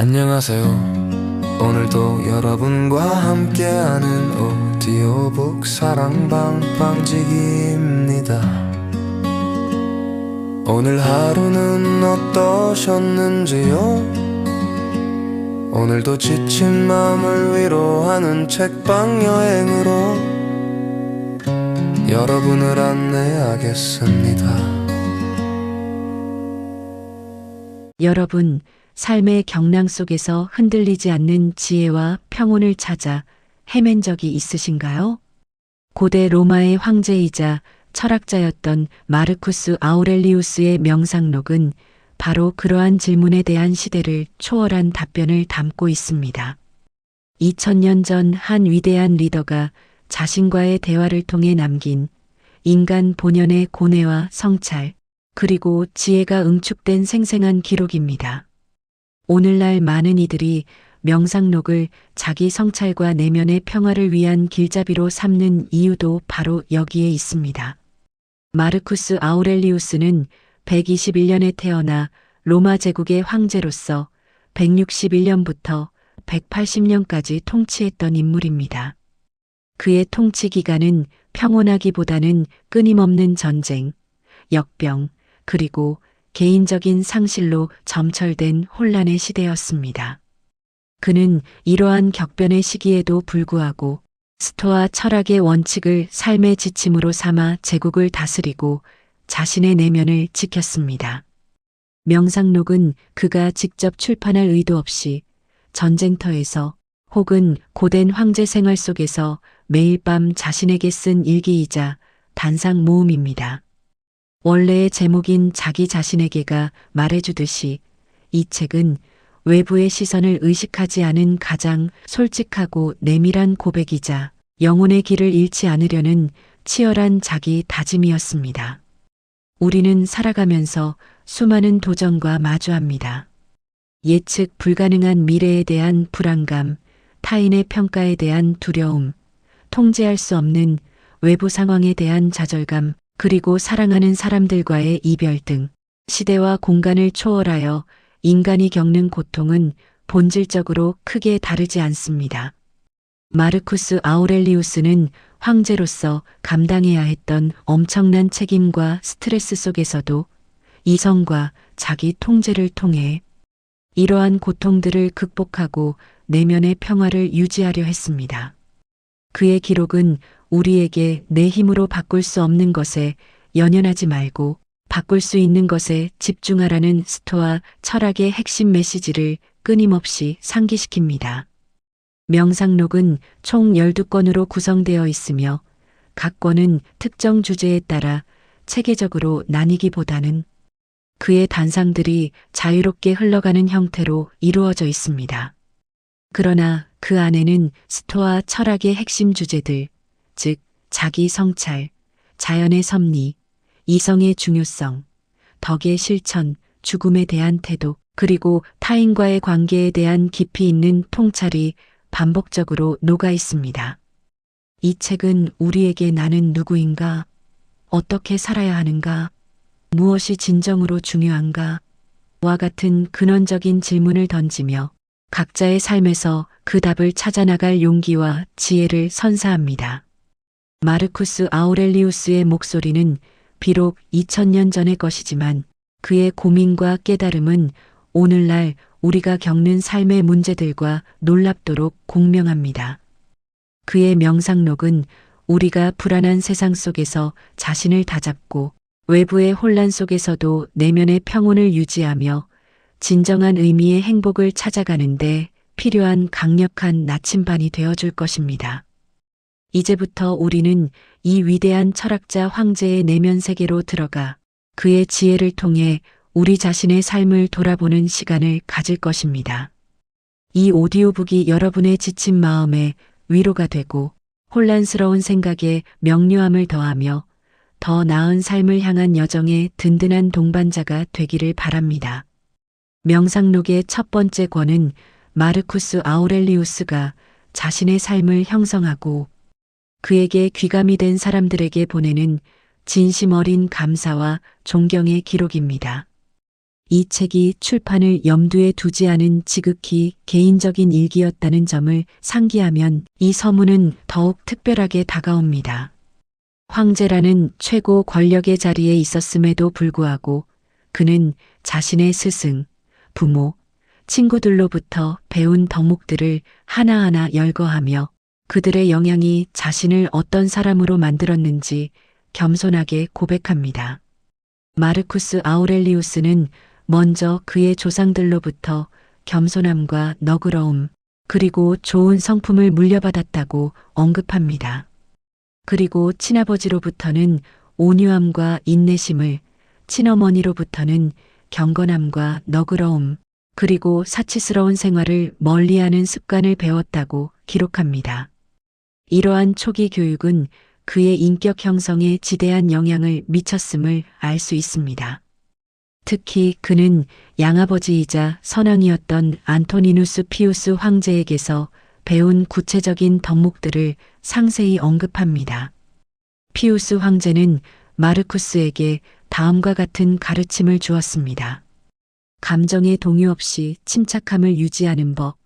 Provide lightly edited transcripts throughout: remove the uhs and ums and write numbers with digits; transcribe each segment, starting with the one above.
안녕하세요. 오늘도 여러분과 함께하는 오디오북 사랑방방지기입니다. 오늘 하루는 어떠셨는지요? 오늘도 지친 마음을 위로하는 책방 여행으로 여러분을 안내하겠습니다. 여러분, 삶의 경랑 속에서 흔들리지 않는 지혜와 평온을 찾아 헤맨 적이 있으신가요? 고대 로마의 황제이자 철학자였던 마르쿠스 아우렐리우스의 명상록은 바로 그러한 질문에 대한 시대를 초월한 답변을 담고 있습니다. 2000년 전 한 위대한 리더가 자신과의 대화를 통해 남긴 인간 본연의 고뇌와 성찰, 그리고 지혜가 응축된 생생한 기록입니다. 오늘날 많은 이들이 명상록을 자기 성찰과 내면의 평화를 위한 길잡이로 삼는 이유도 바로 여기에 있습니다. 마르쿠스 아우렐리우스는 121년에 태어나 로마 제국의 황제로서 161년부터 180년까지 통치했던 인물입니다. 그의 통치 기간은 평온하기보다는 끊임없는 전쟁, 역병, 그리고 개인적인 상실로 점철된 혼란의 시대였습니다. 그는 이러한 격변의 시기에도 불구하고 스토아 철학의 원칙을 삶의 지침으로 삼아 제국을 다스리고 자신의 내면을 지켰습니다. 명상록은 그가 직접 출판할 의도 없이 전쟁터에서 혹은 고된 황제 생활 속에서 매일 밤 자신에게 쓴 일기이자 단상 모음입니다. 원래의 제목인 자기 자신에게가 말해주듯이 이 책은 외부의 시선을 의식하지 않은 가장 솔직하고 내밀한 고백이자 영혼의 길을 잃지 않으려는 치열한 자기 다짐이었습니다. 우리는 살아가면서 수많은 도전과 마주합니다. 예측 불가능한 미래에 대한 불안감, 타인의 평가에 대한 두려움, 통제할 수 없는 외부 상황에 대한 좌절감, 그리고 사랑하는 사람들과의 이별 등 시대와 공간을 초월하여 인간이 겪는 고통은 본질적으로 크게 다르지 않습니다. 마르쿠스 아우렐리우스는 황제로서 감당해야 했던 엄청난 책임과 스트레스 속에서도 이성과 자기 통제를 통해 이러한 고통들을 극복하고 내면의 평화를 유지하려 했습니다. 그의 기록은 우리에게 내 힘으로 바꿀 수 없는 것에 연연하지 말고 바꿀 수 있는 것에 집중하라는 스토아 철학의 핵심 메시지를 끊임없이 상기시킵니다. 명상록은 총 12권으로 구성되어 있으며 각 권은 특정 주제에 따라 체계적으로 나뉘기보다는 그의 단상들이 자유롭게 흘러가는 형태로 이루어져 있습니다. 그러나 그 안에는 스토아 철학의 핵심 주제들, 즉 자기 성찰, 자연의 섭리, 이성의 중요성, 덕의 실천, 죽음에 대한 태도, 그리고 타인과의 관계에 대한 깊이 있는 통찰이 반복적으로 녹아 있습니다. 이 책은 우리에게 나는 누구인가, 어떻게 살아야 하는가, 무엇이 진정으로 중요한가, 와 같은 근원적인 질문을 던지며 각자의 삶에서 그 답을 찾아나갈 용기와 지혜를 선사합니다. 마르쿠스 아우렐리우스의 목소리는 비록 2000년 전의 것이지만 그의 고민과 깨달음은 오늘날 우리가 겪는 삶의 문제들과 놀랍도록 공명합니다. 그의 명상록은 우리가 불안한 세상 속에서 자신을 다잡고 외부의 혼란 속에서도 내면의 평온을 유지하며 진정한 의미의 행복을 찾아가는데 필요한 강력한 나침반이 되어줄 것입니다. 이제부터 우리는 이 위대한 철학자 황제의 내면 세계로 들어가 그의 지혜를 통해 우리 자신의 삶을 돌아보는 시간을 가질 것입니다. 이 오디오북이 여러분의 지친 마음에 위로가 되고 혼란스러운 생각에 명료함을 더하며 더 나은 삶을 향한 여정의 든든한 동반자가 되기를 바랍니다. 명상록의 첫 번째 권은 마르쿠스 아우렐리우스가 자신의 삶을 형성하고 그에게 귀감이 된 사람들에게 보내는 진심 어린 감사와 존경의 기록입니다. 이 책이 출판을 염두에 두지 않은 지극히 개인적인 일기였다는 점을 상기하면 이 서문은 더욱 특별하게 다가옵니다. 황제라는 최고 권력의 자리에 있었음에도 불구하고 그는 자신의 스승, 부모, 친구들로부터 배운 덕목들을 하나하나 열거하며 그들의 영향이 자신을 어떤 사람으로 만들었는지 겸손하게 고백합니다. 마르쿠스 아우렐리우스는 먼저 그의 조상들로부터 겸손함과 너그러움, 그리고 좋은 성품을 물려받았다고 언급합니다. 그리고 친아버지로부터는 온유함과 인내심을, 친어머니로부터는 경건함과 너그러움, 그리고 사치스러운 생활을 멀리하는 습관을 배웠다고 기록합니다. 이러한 초기 교육은 그의 인격 형성에 지대한 영향을 미쳤음을 알 수 있습니다. 특히 그는 양아버지이자 선왕이었던 안토니누스 피우스 황제에게서 배운 구체적인 덕목들을 상세히 언급합니다. 피우스 황제는 마르쿠스에게 다음과 같은 가르침을 주었습니다. 감정에 동요 없이 침착함을 유지하는 법,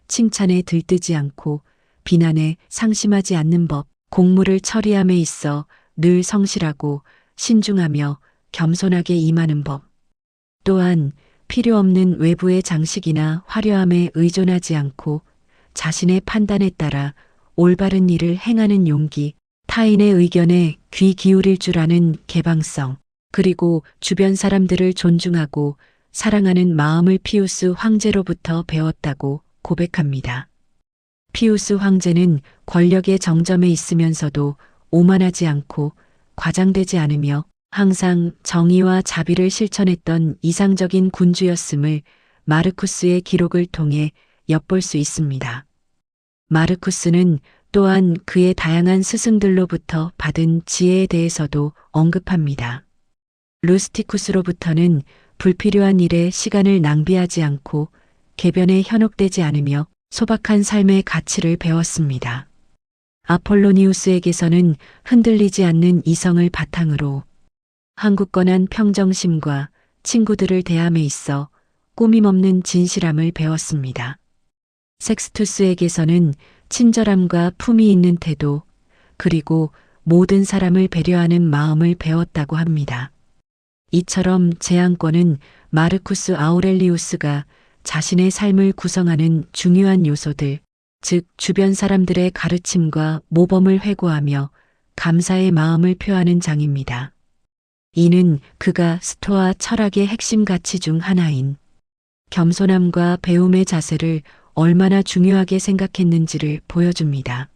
칭찬에 들뜨지 않고 비난에 상심하지 않는 법, 공무를 처리함에 있어 늘 성실하고 신중하며 겸손하게 임하는 법, 또한 필요 없는 외부의 장식이나 화려함에 의존하지 않고 자신의 판단에 따라 올바른 일을 행하는 용기, 타인의 의견에 귀 기울일 줄 아는 개방성, 그리고 주변 사람들을 존중하고 사랑하는 마음을 피우스 황제로부터 배웠다고 고백합니다. 피우스 황제는 권력의 정점에 있으면서도 오만하지 않고 과장되지 않으며 항상 정의와 자비를 실천했던 이상적인 군주였음을 마르쿠스의 기록을 통해 엿볼 수 있습니다. 마르쿠스는 또한 그의 다양한 스승들로부터 받은 지혜에 대해서도 언급합니다. 루스티쿠스로부터는 불필요한 일에 시간을 낭비하지 않고 궤변에 현혹되지 않으며 소박한 삶의 가치를 배웠습니다. 아폴로니우스에게서는 흔들리지 않는 이성을 바탕으로 한국권한 평정심과 친구들을 대함에 있어 꾸밈없는 진실함을 배웠습니다. 섹스투스에게서는 친절함과 품위 있는 태도, 그리고 모든 사람을 배려하는 마음을 배웠다고 합니다. 이처럼 제왕권은 마르쿠스 아우렐리우스가 자신의 삶을 구성하는 중요한 요소들, 즉 주변 사람들의 가르침과 모범을 회고하며 감사의 마음을 표하는 장입니다. 이는 그가 스토아 철학의 핵심 가치 중 하나인 겸손함과 배움의 자세를 얼마나 중요하게 생각했는지를 보여줍니다.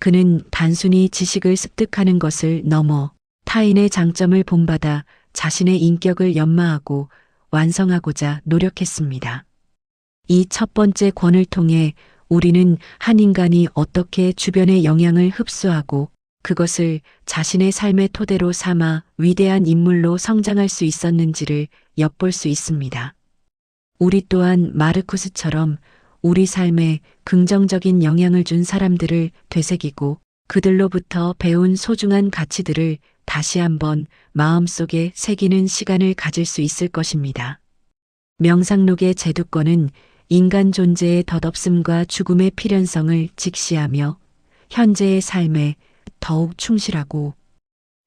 그는 단순히 지식을 습득하는 것을 넘어 타인의 장점을 본받아 자신의 인격을 연마하고 완성하고자 노력했습니다. 이 첫 번째 권을 통해 우리는 한 인간이 어떻게 주변의 영향을 흡수하고 그것을 자신의 삶의 토대로 삼아 위대한 인물로 성장할 수 있었는지를 엿볼 수 있습니다. 우리 또한 마르쿠스처럼 우리 삶에 긍정적인 영향을 준 사람들을 되새기고 그들로부터 배운 소중한 가치들을 다시 한번 마음속에 새기는 시간을 가질 수 있을 것입니다. 명상록의 제두권은 인간 존재의 덧없음과 죽음의 필연성을 직시하며 현재의 삶에 더욱 충실하고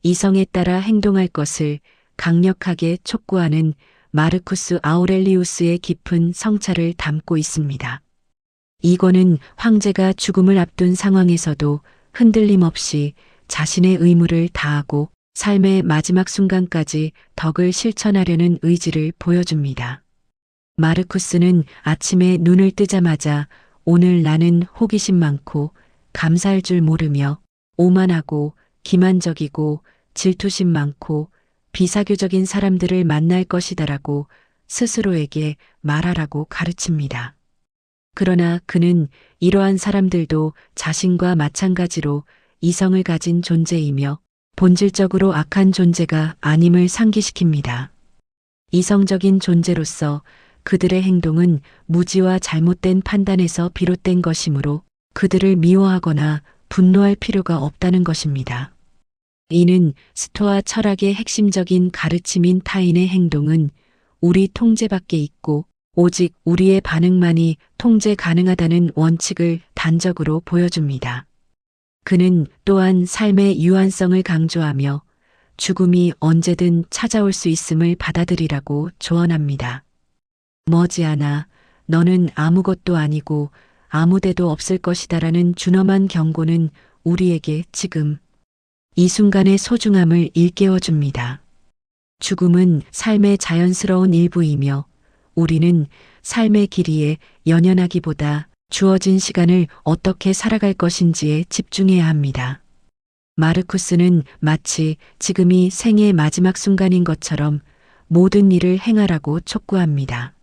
이성에 따라 행동할 것을 강력하게 촉구하는 마르쿠스 아우렐리우스의 깊은 성찰을 담고 있습니다. 이 권은 황제가 죽음을 앞둔 상황에서도 흔들림 없이 자신의 의무를 다하고 삶의 마지막 순간까지 덕을 실천하려는 의지를 보여줍니다. 마르쿠스는 아침에 눈을 뜨자마자 오늘 나는 호기심 많고 감사할 줄 모르며 오만하고 기만적이고 질투심 많고 비사교적인 사람들을 만날 것이다라고 스스로에게 말하라고 가르칩니다. 그러나 그는 이러한 사람들도 자신과 마찬가지로 이성을 가진 존재이며 본질적으로 악한 존재가 아님을 상기시킵니다. 이성적인 존재로서 그들의 행동은 무지와 잘못된 판단에서 비롯된 것이므로 그들을 미워하거나 분노할 필요가 없다는 것입니다. 이는 스토아 철학의 핵심적인 가르침인 타인의 행동은 우리 통제 밖에 있고 오직 우리의 반응만이 통제 가능하다는 원칙을 단적으로 보여줍니다. 그는 또한 삶의 유한성을 강조하며 죽음이 언제든 찾아올 수 있음을 받아들이라고 조언합니다. 머지않아 너는 아무것도 아니고 아무데도 없을 것이다라는 준엄한 경고는 우리에게 지금 이 순간의 소중함을 일깨워 줍니다. 죽음은 삶의 자연스러운 일부이며 우리는 삶의 길이에 연연하기보다 주어진 시간을 어떻게 살아갈 것인지에 집중해야 합니다. 마르쿠스는 마치 지금이 생의 마지막 순간인 것처럼 모든 일을 행하라고 촉구합니다.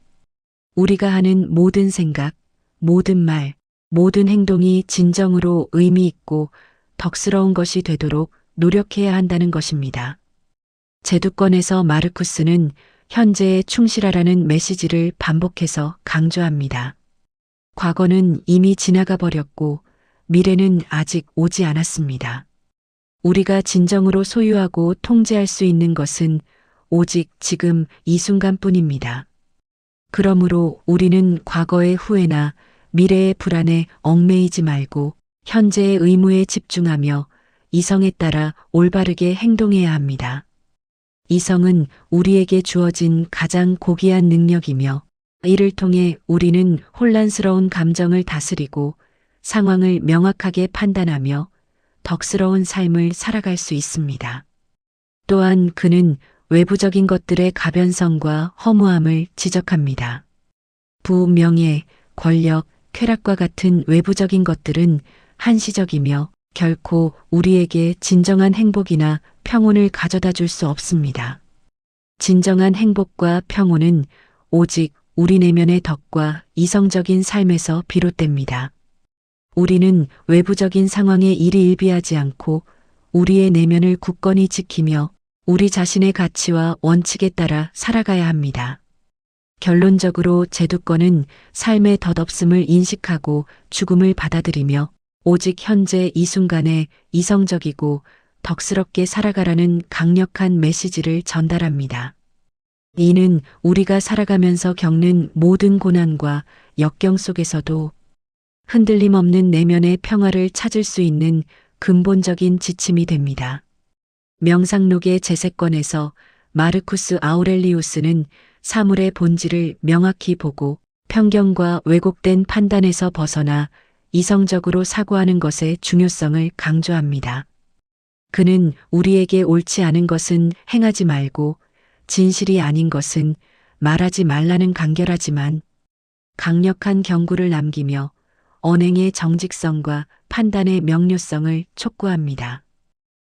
우리가 하는 모든 생각, 모든 말, 모든 행동이 진정으로 의미 있고 덕스러운 것이 되도록 노력해야 한다는 것입니다. 제두권에서 마르쿠스는 현재에 충실하라는 메시지를 반복해서 강조합니다. 과거는 이미 지나가 버렸고 미래는 아직 오지 않았습니다. 우리가 진정으로 소유하고 통제할 수 있는 것은 오직 지금 이 순간뿐입니다. 그러므로 우리는 과거의 후회나 미래의 불안에 얽매이지 말고 현재의 의무에 집중하며 이성에 따라 올바르게 행동해야 합니다. 이성은 우리에게 주어진 가장 고귀한 능력이며 이를 통해 우리는 혼란스러운 감정을 다스리고 상황을 명확하게 판단하며 덕스러운 삶을 살아갈 수 있습니다. 또한 그는 외부적인 것들의 가변성과 허무함을 지적합니다. 부, 명예, 권력, 쾌락과 같은 외부적인 것들은 한시적이며 결코 우리에게 진정한 행복이나 평온을 가져다 줄 수 없습니다. 진정한 행복과 평온은 오직 우리 내면의 덕과 이성적인 삶에서 비롯됩니다. 우리는 외부적인 상황에 일희일비하지 않고 우리의 내면을 굳건히 지키며 우리 자신의 가치와 원칙에 따라 살아가야 합니다. 결론적으로 제두권은 삶의 덧없음을 인식하고 죽음을 받아들이며 오직 현재 이 순간에 이성적이고 덕스럽게 살아가라는 강력한 메시지를 전달합니다. 이는 우리가 살아가면서 겪는 모든 고난과 역경 속에서도 흔들림 없는 내면의 평화를 찾을 수 있는 근본적인 지침이 됩니다. 명상록의 제세권에서 마르쿠스 아우렐리우스는 사물의 본질을 명확히 보고 편견과 왜곡된 판단에서 벗어나 이성적으로 사고하는 것의 중요성을 강조합니다. 그는 우리에게 옳지 않은 것은 행하지 말고 진실이 아닌 것은 말하지 말라는 간결하지만 강력한 경고를 남기며 언행의 정직성과 판단의 명료성을 촉구합니다.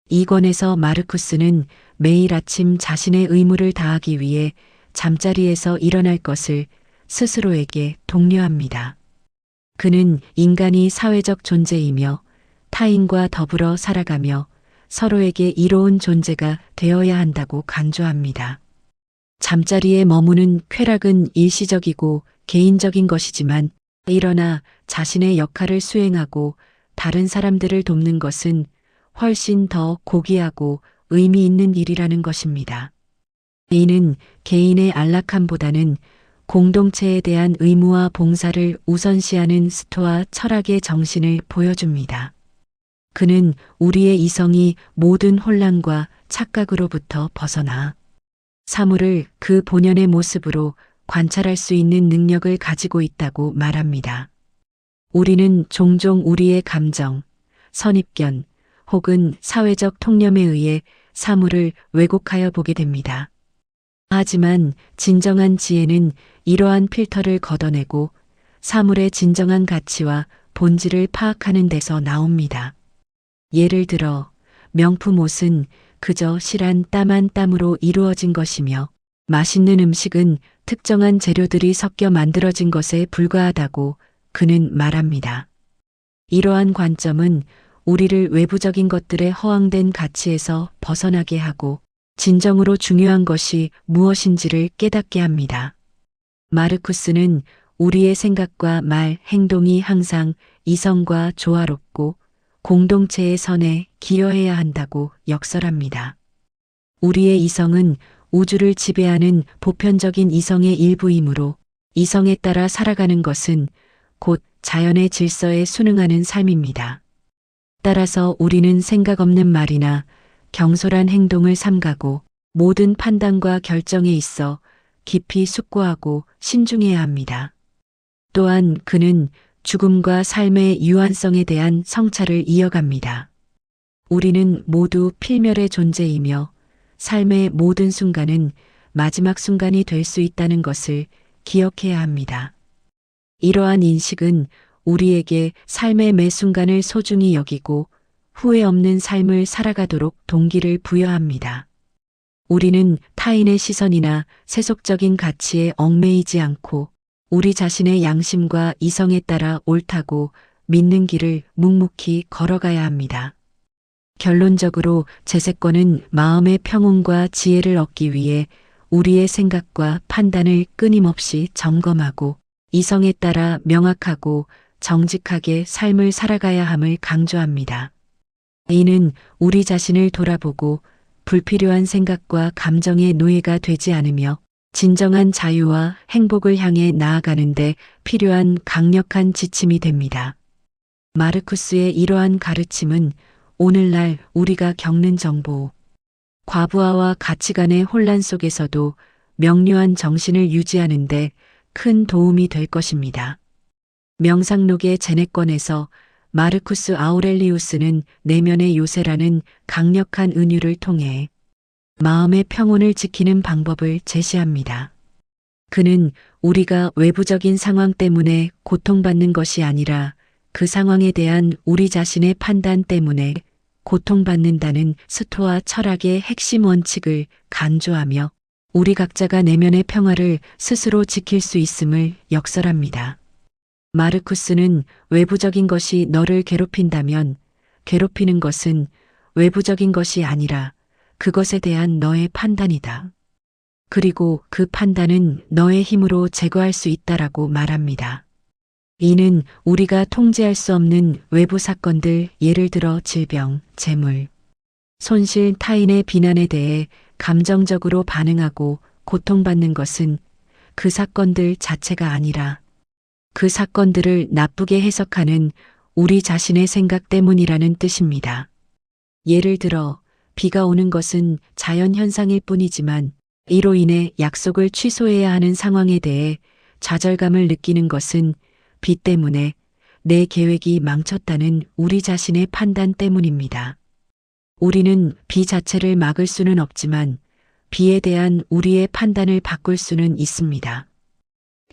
이 권에서 마르쿠스는 매일 아침 자신의 의무를 다하기 위해 잠자리에서 일어날 것을 스스로에게 독려합니다. 그는 인간이 사회적 존재이며 타인과 더불어 살아가며 서로에게 이로운 존재가 되어야 한다고 강조합니다. 잠자리에 머무는 쾌락은 일시적이고 개인적인 것이지만 일어나 자신의 역할을 수행하고 다른 사람들을 돕는 것은 훨씬 더 고귀하고 의미 있는 일이라는 것입니다. 이는 개인의 안락함보다는 공동체에 대한 의무와 봉사를 우선시하는 스토아 철학의 정신을 보여줍니다. 그는 우리의 이성이 모든 혼란과 착각으로부터 벗어나 사물을 그 본연의 모습으로 관찰할 수 있는 능력을 가지고 있다고 말합니다. 우리는 종종 우리의 감정, 선입견 혹은 사회적 통념에 의해 사물을 왜곡하여 보게 됩니다. 하지만 진정한 지혜는 이러한 필터를 걷어내고 사물의 진정한 가치와 본질을 파악하는 데서 나옵니다. 예를 들어 명품 옷은 그저 실한 땀 한 땀으로 이루어진 것이며 맛있는 음식은 특정한 재료들이 섞여 만들어진 것에 불과하다고 그는 말합니다. 이러한 관점은 우리를 외부적인 것들의 허황된 가치에서 벗어나게 하고 진정으로 중요한 것이 무엇인지를 깨닫게 합니다. 마르쿠스는 우리의 생각과 말, 행동이 항상 이성과 조화롭고 공동체의 선에 기여해야 한다고 역설합니다. 우리의 이성은 우주를 지배하는 보편적인 이성의 일부이므로 이성에 따라 살아가는 것은 곧 자연의 질서에 순응하는 삶입니다. 따라서 우리는 생각 없는 말이나 경솔한 행동을 삼가고 모든 판단과 결정에 있어 깊이 숙고하고 신중해야 합니다. 또한 그는 죽음과 삶의 유한성에 대한 성찰을 이어갑니다. 우리는 모두 필멸의 존재이며 삶의 모든 순간은 마지막 순간이 될 수 있다는 것을 기억해야 합니다. 이러한 인식은 우리에게 삶의 매 순간을 소중히 여기고 후회 없는 삶을 살아가도록 동기를 부여합니다. 우리는 타인의 시선이나 세속적인 가치에 얽매이지 않고 우리 자신의 양심과 이성에 따라 옳다고 믿는 길을 묵묵히 걸어가야 합니다. 결론적으로 재세권은 마음의 평온과 지혜를 얻기 위해 우리의 생각과 판단을 끊임없이 점검하고 이성에 따라 명확하고 정직하게 삶을 살아가야 함을 강조합니다. 이는 우리 자신을 돌아보고 불필요한 생각과 감정의 노예가 되지 않으며 진정한 자유와 행복을 향해 나아가는데 필요한 강력한 지침이 됩니다. 마르쿠스의 이러한 가르침은 오늘날 우리가 겪는 정보, 과부하와 가치관의 혼란 속에서도 명료한 정신을 유지하는데 큰 도움이 될 것입니다. 명상록의 제네권에서 마르쿠스 아우렐리우스는 내면의 요새라는 강력한 은유를 통해 마음의 평온을 지키는 방법을 제시합니다. 그는 우리가 외부적인 상황 때문에 고통받는 것이 아니라 그 상황에 대한 우리 자신의 판단 때문에 고통받는다는 스토아 철학의 핵심 원칙을 강조하며 우리 각자가 내면의 평화를 스스로 지킬 수 있음을 역설합니다. 마르쿠스는 외부적인 것이 너를 괴롭힌다면 괴롭히는 것은 외부적인 것이 아니라 그것에 대한 너의 판단이다. 그리고 그 판단은 너의 힘으로 제거할 수 있다라고 말합니다. 이는 우리가 통제할 수 없는 외부 사건들, 예를 들어 질병, 재물, 손실, 타인의 비난에 대해 감정적으로 반응하고 고통받는 것은 그 사건들 자체가 아니라 그 사건들을 나쁘게 해석하는 우리 자신의 생각 때문이라는 뜻입니다. 예를 들어 비가 오는 것은 자연현상일 뿐이지만 이로 인해 약속을 취소해야 하는 상황에 대해 좌절감을 느끼는 것은 비 때문에 내 계획이 망쳤다는 우리 자신의 판단 때문입니다. 우리는 비 자체를 막을 수는 없지만 비에 대한 우리의 판단을 바꿀 수는 있습니다.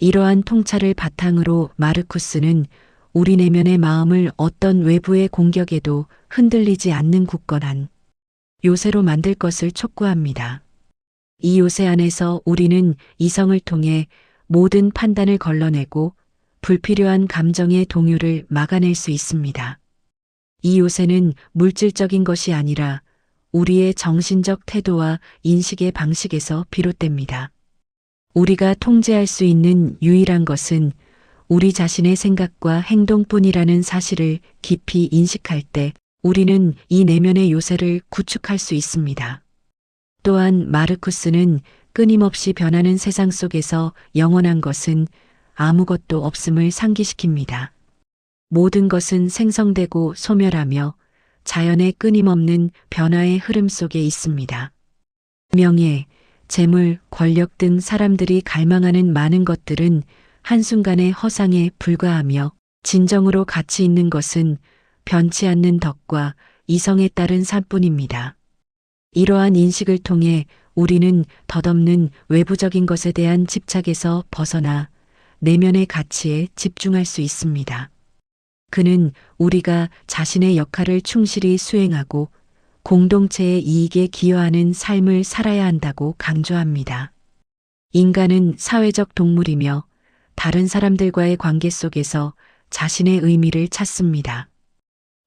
이러한 통찰을 바탕으로 마르쿠스는 우리 내면의 마음을 어떤 외부의 공격에도 흔들리지 않는 굳건한 요새로 만들 것을 촉구합니다. 이 요새 안에서 우리는 이성을 통해 모든 판단을 걸러내고 불필요한 감정의 동요를 막아낼 수 있습니다. 이 요새는 물질적인 것이 아니라 우리의 정신적 태도와 인식의 방식에서 비롯됩니다. 우리가 통제할 수 있는 유일한 것은 우리 자신의 생각과 행동뿐이라는 사실을 깊이 인식할 때 우리는 이 내면의 요새를 구축할 수 있습니다. 또한 마르쿠스는 끊임없이 변하는 세상 속에서 영원한 것은 아무것도 없음을 상기시킵니다. 모든 것은 생성되고 소멸하며 자연의 끊임없는 변화의 흐름 속에 있습니다. 명예, 재물, 권력 등 사람들이 갈망하는 많은 것들은 한순간의 허상에 불과하며 진정으로 가치 있는 것은 변치 않는 덕과 이성에 따른 삶뿐입니다. 이러한 인식을 통해 우리는 덧없는 외부적인 것에 대한 집착에서 벗어나 내면의 가치에 집중할 수 있습니다. 그는 우리가 자신의 역할을 충실히 수행하고 공동체의 이익에 기여하는 삶을 살아야 한다고 강조합니다. 인간은 사회적 동물이며 다른 사람들과의 관계 속에서 자신의 의미를 찾습니다.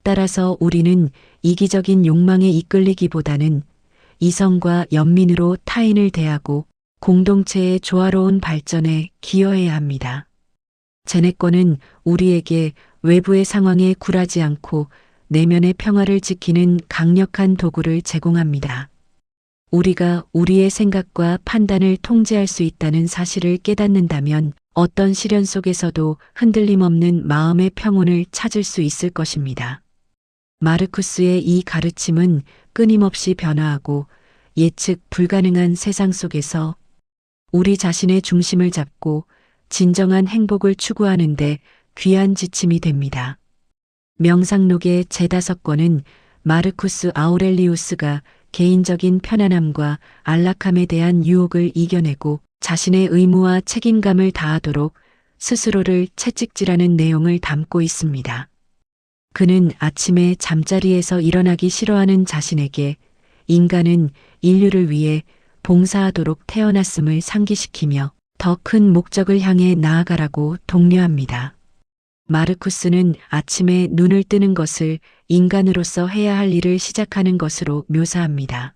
따라서 우리는 이기적인 욕망에 이끌리기보다는 이성과 연민으로 타인을 대하고 공동체의 조화로운 발전에 기여해야 합니다. 제네권은 우리에게 외부의 상황에 굴하지 않고 내면의 평화를 지키는 강력한 도구를 제공합니다. 우리가 우리의 생각과 판단을 통제할 수 있다는 사실을 깨닫는다면 어떤 시련 속에서도 흔들림 없는 마음의 평온을 찾을 수 있을 것입니다. 마르쿠스의 이 가르침은 끊임없이 변화하고 예측 불가능한 세상 속에서 우리 자신의 중심을 잡고 진정한 행복을 추구하는데 귀한 지침이 됩니다. 명상록의 제5권은 마르쿠스 아우렐리우스가 개인적인 편안함과 안락함에 대한 유혹을 이겨내고 자신의 의무와 책임감을 다하도록 스스로를 채찍질하는 내용을 담고 있습니다. 그는 아침에 잠자리에서 일어나기 싫어하는 자신에게 인간은 인류를 위해 봉사하도록 태어났음을 상기시키며 더 큰 목적을 향해 나아가라고 독려합니다. 마르쿠스는 아침에 눈을 뜨는 것을 인간으로서 해야 할 일을 시작하는 것으로 묘사합니다.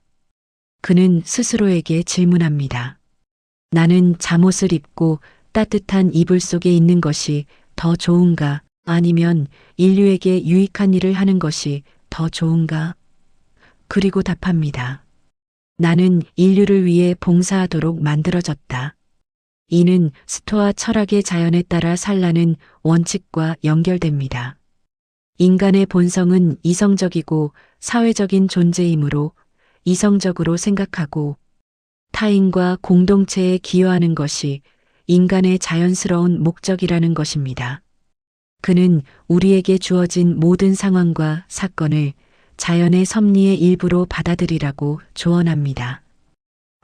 그는 스스로에게 질문합니다. 나는 잠옷을 입고 따뜻한 이불 속에 있는 것이 더 좋은가? 아니면 인류에게 유익한 일을 하는 것이 더 좋은가? 그리고 답합니다. 나는 인류를 위해 봉사하도록 만들어졌다. 이는 스토아 철학의 자연에 따라 살라는 원칙과 연결됩니다. 인간의 본성은 이성적이고 사회적인 존재이므로 이성적으로 생각하고 타인과 공동체에 기여하는 것이 인간의 자연스러운 목적이라는 것입니다. 그는 우리에게 주어진 모든 상황과 사건을 자연의 섭리의 일부로 받아들이라고 조언합니다.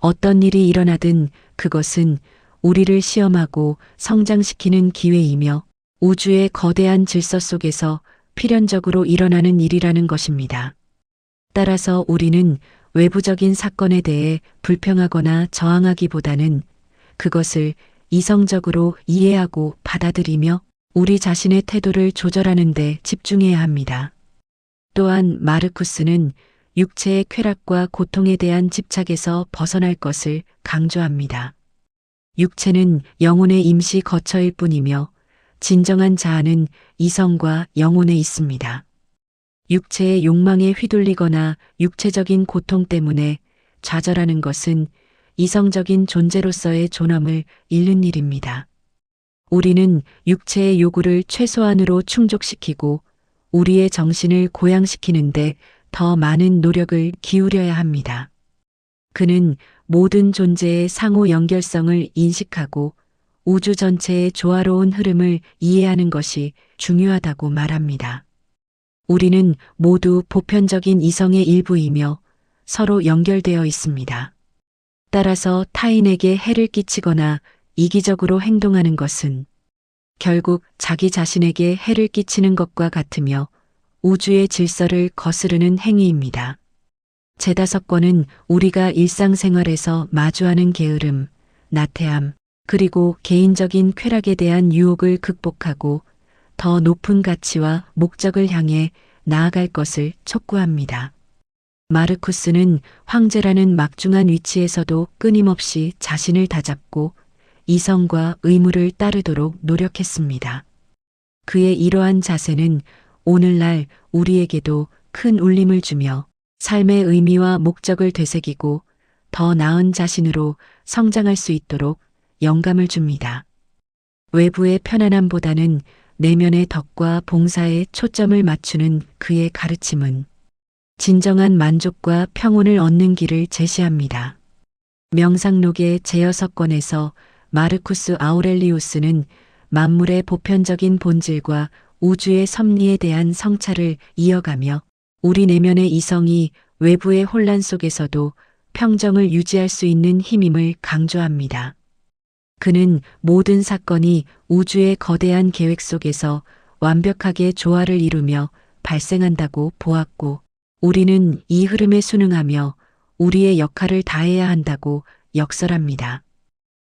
어떤 일이 일어나든 그것은 우리를 시험하고 성장시키는 기회이며 우주의 거대한 질서 속에서 필연적으로 일어나는 일이라는 것입니다. 따라서 우리는 외부적인 사건에 대해 불평하거나 저항하기보다는 그것을 이성적으로 이해하고 받아들이며 우리 자신의 태도를 조절하는 데 집중해야 합니다. 또한 마르쿠스는 육체의 쾌락과 고통에 대한 집착에서 벗어날 것을 강조합니다. 육체는 영혼의 임시 거처일 뿐이며 진정한 자아는 이성과 영혼에 있습니다. 육체의 욕망에 휘둘리거나 육체적인 고통 때문에 좌절하는 것은 이성적인 존재로서의 존엄을 잃는 일입니다. 우리는 육체의 요구를 최소한으로 충족시키고 우리의 정신을 고양시키는데 더 많은 노력을 기울여야 합니다. 그는 모든 존재의 상호 연결성을 인식하고 우주 전체의 조화로운 흐름을 이해하는 것이 중요하다고 말합니다. 우리는 모두 보편적인 이성의 일부이며 서로 연결되어 있습니다. 따라서 타인에게 해를 끼치거나 이기적으로 행동하는 것은 결국 자기 자신에게 해를 끼치는 것과 같으며 우주의 질서를 거스르는 행위입니다. 제5권은 우리가 일상생활에서 마주하는 게으름, 나태함, 그리고 개인적인 쾌락에 대한 유혹을 극복하고 더 높은 가치와 목적을 향해 나아갈 것을 촉구합니다. 마르쿠스는 황제라는 막중한 위치에서도 끊임없이 자신을 다잡고 이성과 의무를 따르도록 노력했습니다. 그의 이러한 자세는 오늘날 우리에게도 큰 울림을 주며 삶의 의미와 목적을 되새기고 더 나은 자신으로 성장할 수 있도록 영감을 줍니다. 외부의 편안함보다는 내면의 덕과 봉사에 초점을 맞추는 그의 가르침은 진정한 만족과 평온을 얻는 길을 제시합니다. 명상록의 제6권에서 마르쿠스 아우렐리우스는 만물의 보편적인 본질과 우주의 섭리에 대한 성찰을 이어가며 우리 내면의 이성이 외부의 혼란 속에서도 평정을 유지할 수 있는 힘임을 강조합니다. 그는 모든 사건이 우주의 거대한 계획 속에서 완벽하게 조화를 이루며 발생한다고 보았고, 우리는 이 흐름에 순응하며 우리의 역할을 다해야 한다고 역설합니다.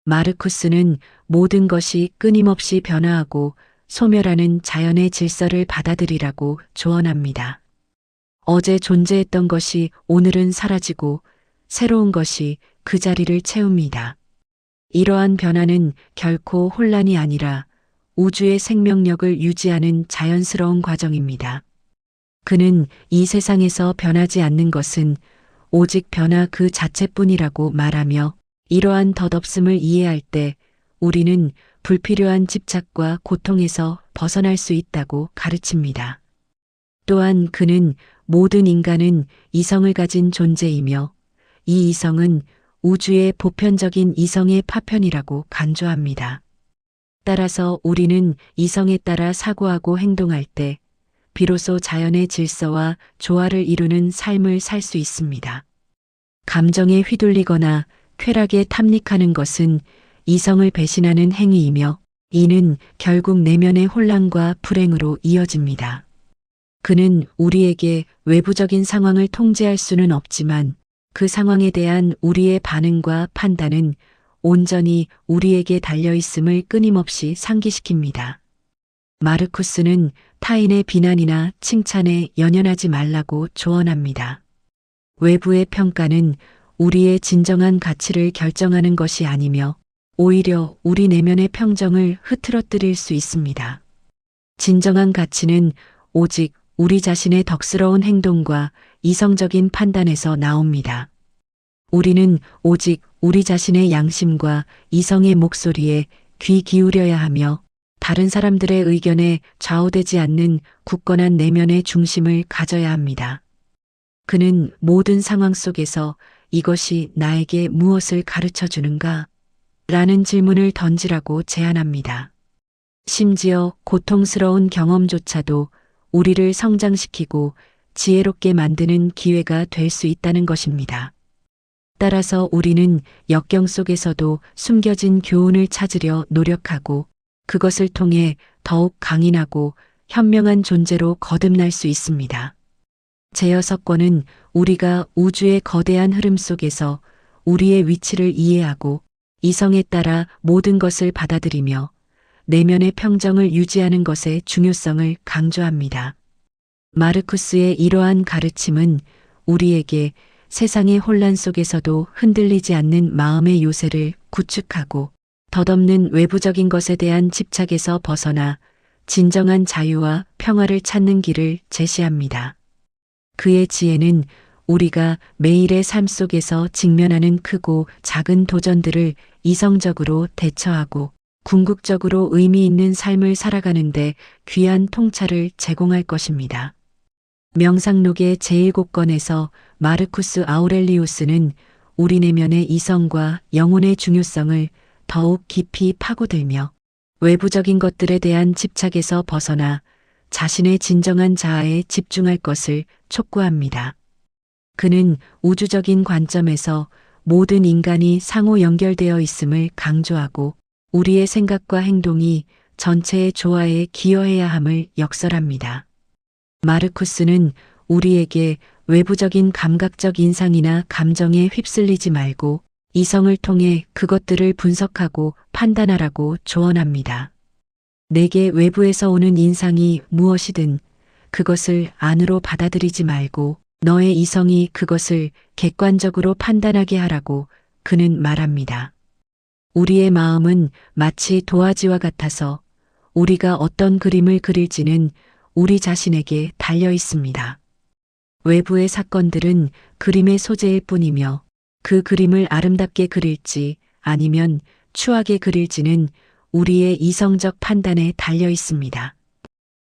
마르쿠스는 모든 것이 끊임없이 변화하고 소멸하는 자연의 질서를 받아들이라고 조언합니다. 어제 존재했던 것이 오늘은 사라지고 새로운 것이 그 자리를 채웁니다. 이러한 변화는 결코 혼란이 아니라 우주의 생명력을 유지하는 자연스러운 과정입니다. 그는 이 세상에서 변하지 않는 것은 오직 변화 그 자체뿐이라고 말하며 이러한 덧없음을 이해할 때 우리는 불필요한 집착과 고통에서 벗어날 수 있다고 가르칩니다. 또한 그는 모든 인간은 이성을 가진 존재이며 이 이성은 우주의 보편적인 이성의 파편이라고 강조합니다. 따라서 우리는 이성에 따라 사고하고 행동할 때 비로소 자연의 질서와 조화를 이루는 삶을 살 수 있습니다. 감정에 휘둘리거나 쾌락에 탐닉하는 것은 이성을 배신하는 행위이며 이는 결국 내면의 혼란과 불행으로 이어집니다. 그는 우리에게 외부적인 상황을 통제할 수는 없지만 그 상황에 대한 우리의 반응과 판단은 온전히 우리에게 달려있음을 끊임없이 상기시킵니다. 마르쿠스는 타인의 비난이나 칭찬에 연연하지 말라고 조언합니다. 외부의 평가는 우리의 진정한 가치를 결정하는 것이 아니며 오히려 우리 내면의 평정을 흐트러뜨릴 수 있습니다. 진정한 가치는 오직 우리 자신의 덕스러운 행동과 이성적인 판단에서 나옵니다. 우리는 오직 우리 자신의 양심과 이성의 목소리에 귀 기울여야 하며 다른 사람들의 의견에 좌우되지 않는 굳건한 내면의 중심을 가져야 합니다. 그는 모든 상황 속에서 이것이 나에게 무엇을 가르쳐 주는가? 라는 질문을 던지라고 제안합니다. 심지어 고통스러운 경험조차도 우리를 성장시키고 지혜롭게 만드는 기회가 될 수 있다는 것입니다. 따라서 우리는 역경 속에서도 숨겨진 교훈을 찾으려 노력하고 그것을 통해 더욱 강인하고 현명한 존재로 거듭날 수 있습니다. 제여석권은 우리가 우주의 거대한 흐름 속에서 우리의 위치를 이해하고 이성에 따라 모든 것을 받아들이며 내면의 평정을 유지하는 것의 중요성을 강조합니다. 마르쿠스의 이러한 가르침은 우리에게 세상의 혼란 속에서도 흔들리지 않는 마음의 요새를 구축하고 덧없는 외부적인 것에 대한 집착에서 벗어나 진정한 자유와 평화를 찾는 길을 제시합니다. 그의 지혜는 우리가 매일의 삶 속에서 직면하는 크고 작은 도전들을 이성적으로 대처하고 궁극적으로 의미 있는 삶을 살아가는데 귀한 통찰을 제공할 것입니다. 명상록의 제1곡건에서 마르쿠스 아우렐리우스는 우리 내면의 이성과 영혼의 중요성을 더욱 깊이 파고들며 외부적인 것들에 대한 집착에서 벗어나 자신의 진정한 자아에 집중할 것을 촉구합니다. 그는 우주적인 관점에서 모든 인간이 상호 연결되어 있음을 강조하고 우리의 생각과 행동이 전체의 조화에 기여해야 함을 역설합니다. 마르쿠스는 우리에게 외부적인 감각적 인상이나 감정에 휩쓸리지 말고 이성을 통해 그것들을 분석하고 판단하라고 조언합니다. 내게 외부에서 오는 인상이 무엇이든 그것을 안으로 받아들이지 말고 너의 이성이 그것을 객관적으로 판단하게 하라고 그는 말합니다. 우리의 마음은 마치 도화지와 같아서 우리가 어떤 그림을 그릴지는 우리 자신에게 달려 있습니다. 외부의 사건들은 그림의 소재일 뿐이며 그 그림을 아름답게 그릴지 아니면 추하게 그릴지는 우리의 이성적 판단에 달려 있습니다.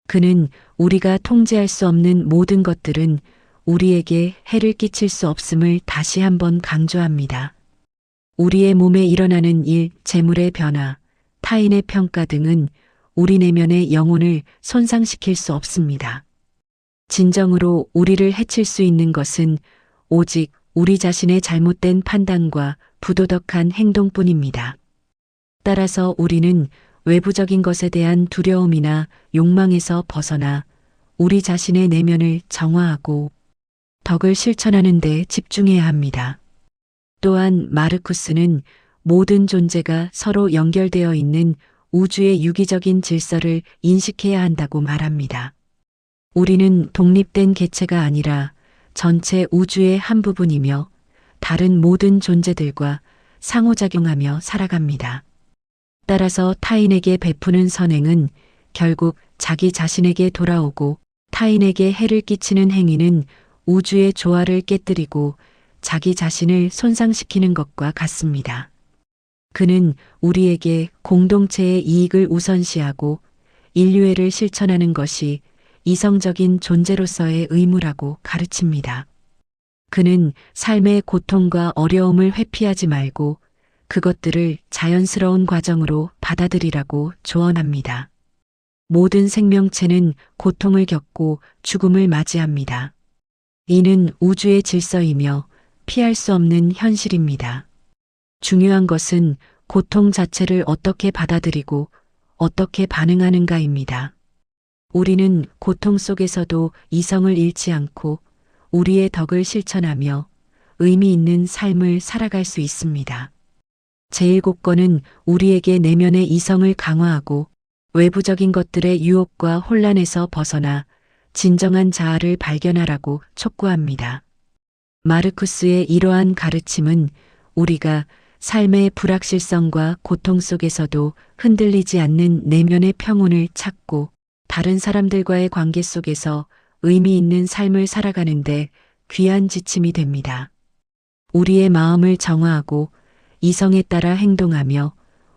그는 우리가 통제할 수 없는 모든 것들은 우리에게 해를 끼칠 수 없음을 다시 한번 강조합니다. 우리의 몸에 일어나는 일, 재물의 변화, 타인의 평가 등은 우리 내면의 영혼을 손상시킬 수 없습니다. 진정으로 우리를 해칠 수 있는 것은 오직 우리 자신의 잘못된 판단과 부도덕한 행동뿐입니다. 따라서 우리는 외부적인 것에 대한 두려움이나 욕망에서 벗어나 우리 자신의 내면을 정화하고 덕을 실천하는 데 집중해야 합니다. 또한 마르쿠스는 모든 존재가 서로 연결되어 있는 우주의 유기적인 질서를 인식해야 한다고 말합니다. 우리는 독립된 개체가 아니라 전체 우주의 한 부분이며 다른 모든 존재들과 상호작용하며 살아갑니다. 따라서 타인에게 베푸는 선행은 결국 자기 자신에게 돌아오고 타인에게 해를 끼치는 행위는 우주의 조화를 깨뜨리고 자기 자신을 손상시키는 것과 같습니다. 그는 우리에게 공동체의 이익을 우선시하고 인류애를 실천하는 것이 이성적인 존재로서의 의무라고 가르칩니다. 그는 삶의 고통과 어려움을 회피하지 말고 그것들을 자연스러운 과정으로 받아들이라고 조언합니다. 모든 생명체는 고통을 겪고 죽음을 맞이합니다. 이는 우주의 질서이며 피할 수 없는 현실입니다. 중요한 것은 고통 자체를 어떻게 받아들이고 어떻게 반응하는가입니다. 우리는 고통 속에서도 이성을 잃지 않고 우리의 덕을 실천하며 의미 있는 삶을 살아갈 수 있습니다. 제1곡건은 우리에게 내면의 이성을 강화하고 외부적인 것들의 유혹과 혼란에서 벗어나 진정한 자아를 발견하라고 촉구합니다. 마르쿠스의 이러한 가르침은 우리가 삶의 불확실성과 고통 속에서도 흔들리지 않는 내면의 평온을 찾고 다른 사람들과의 관계 속에서 의미 있는 삶을 살아가는데 귀한 지침이 됩니다. 우리의 마음을 정화하고 이성에 따라 행동하며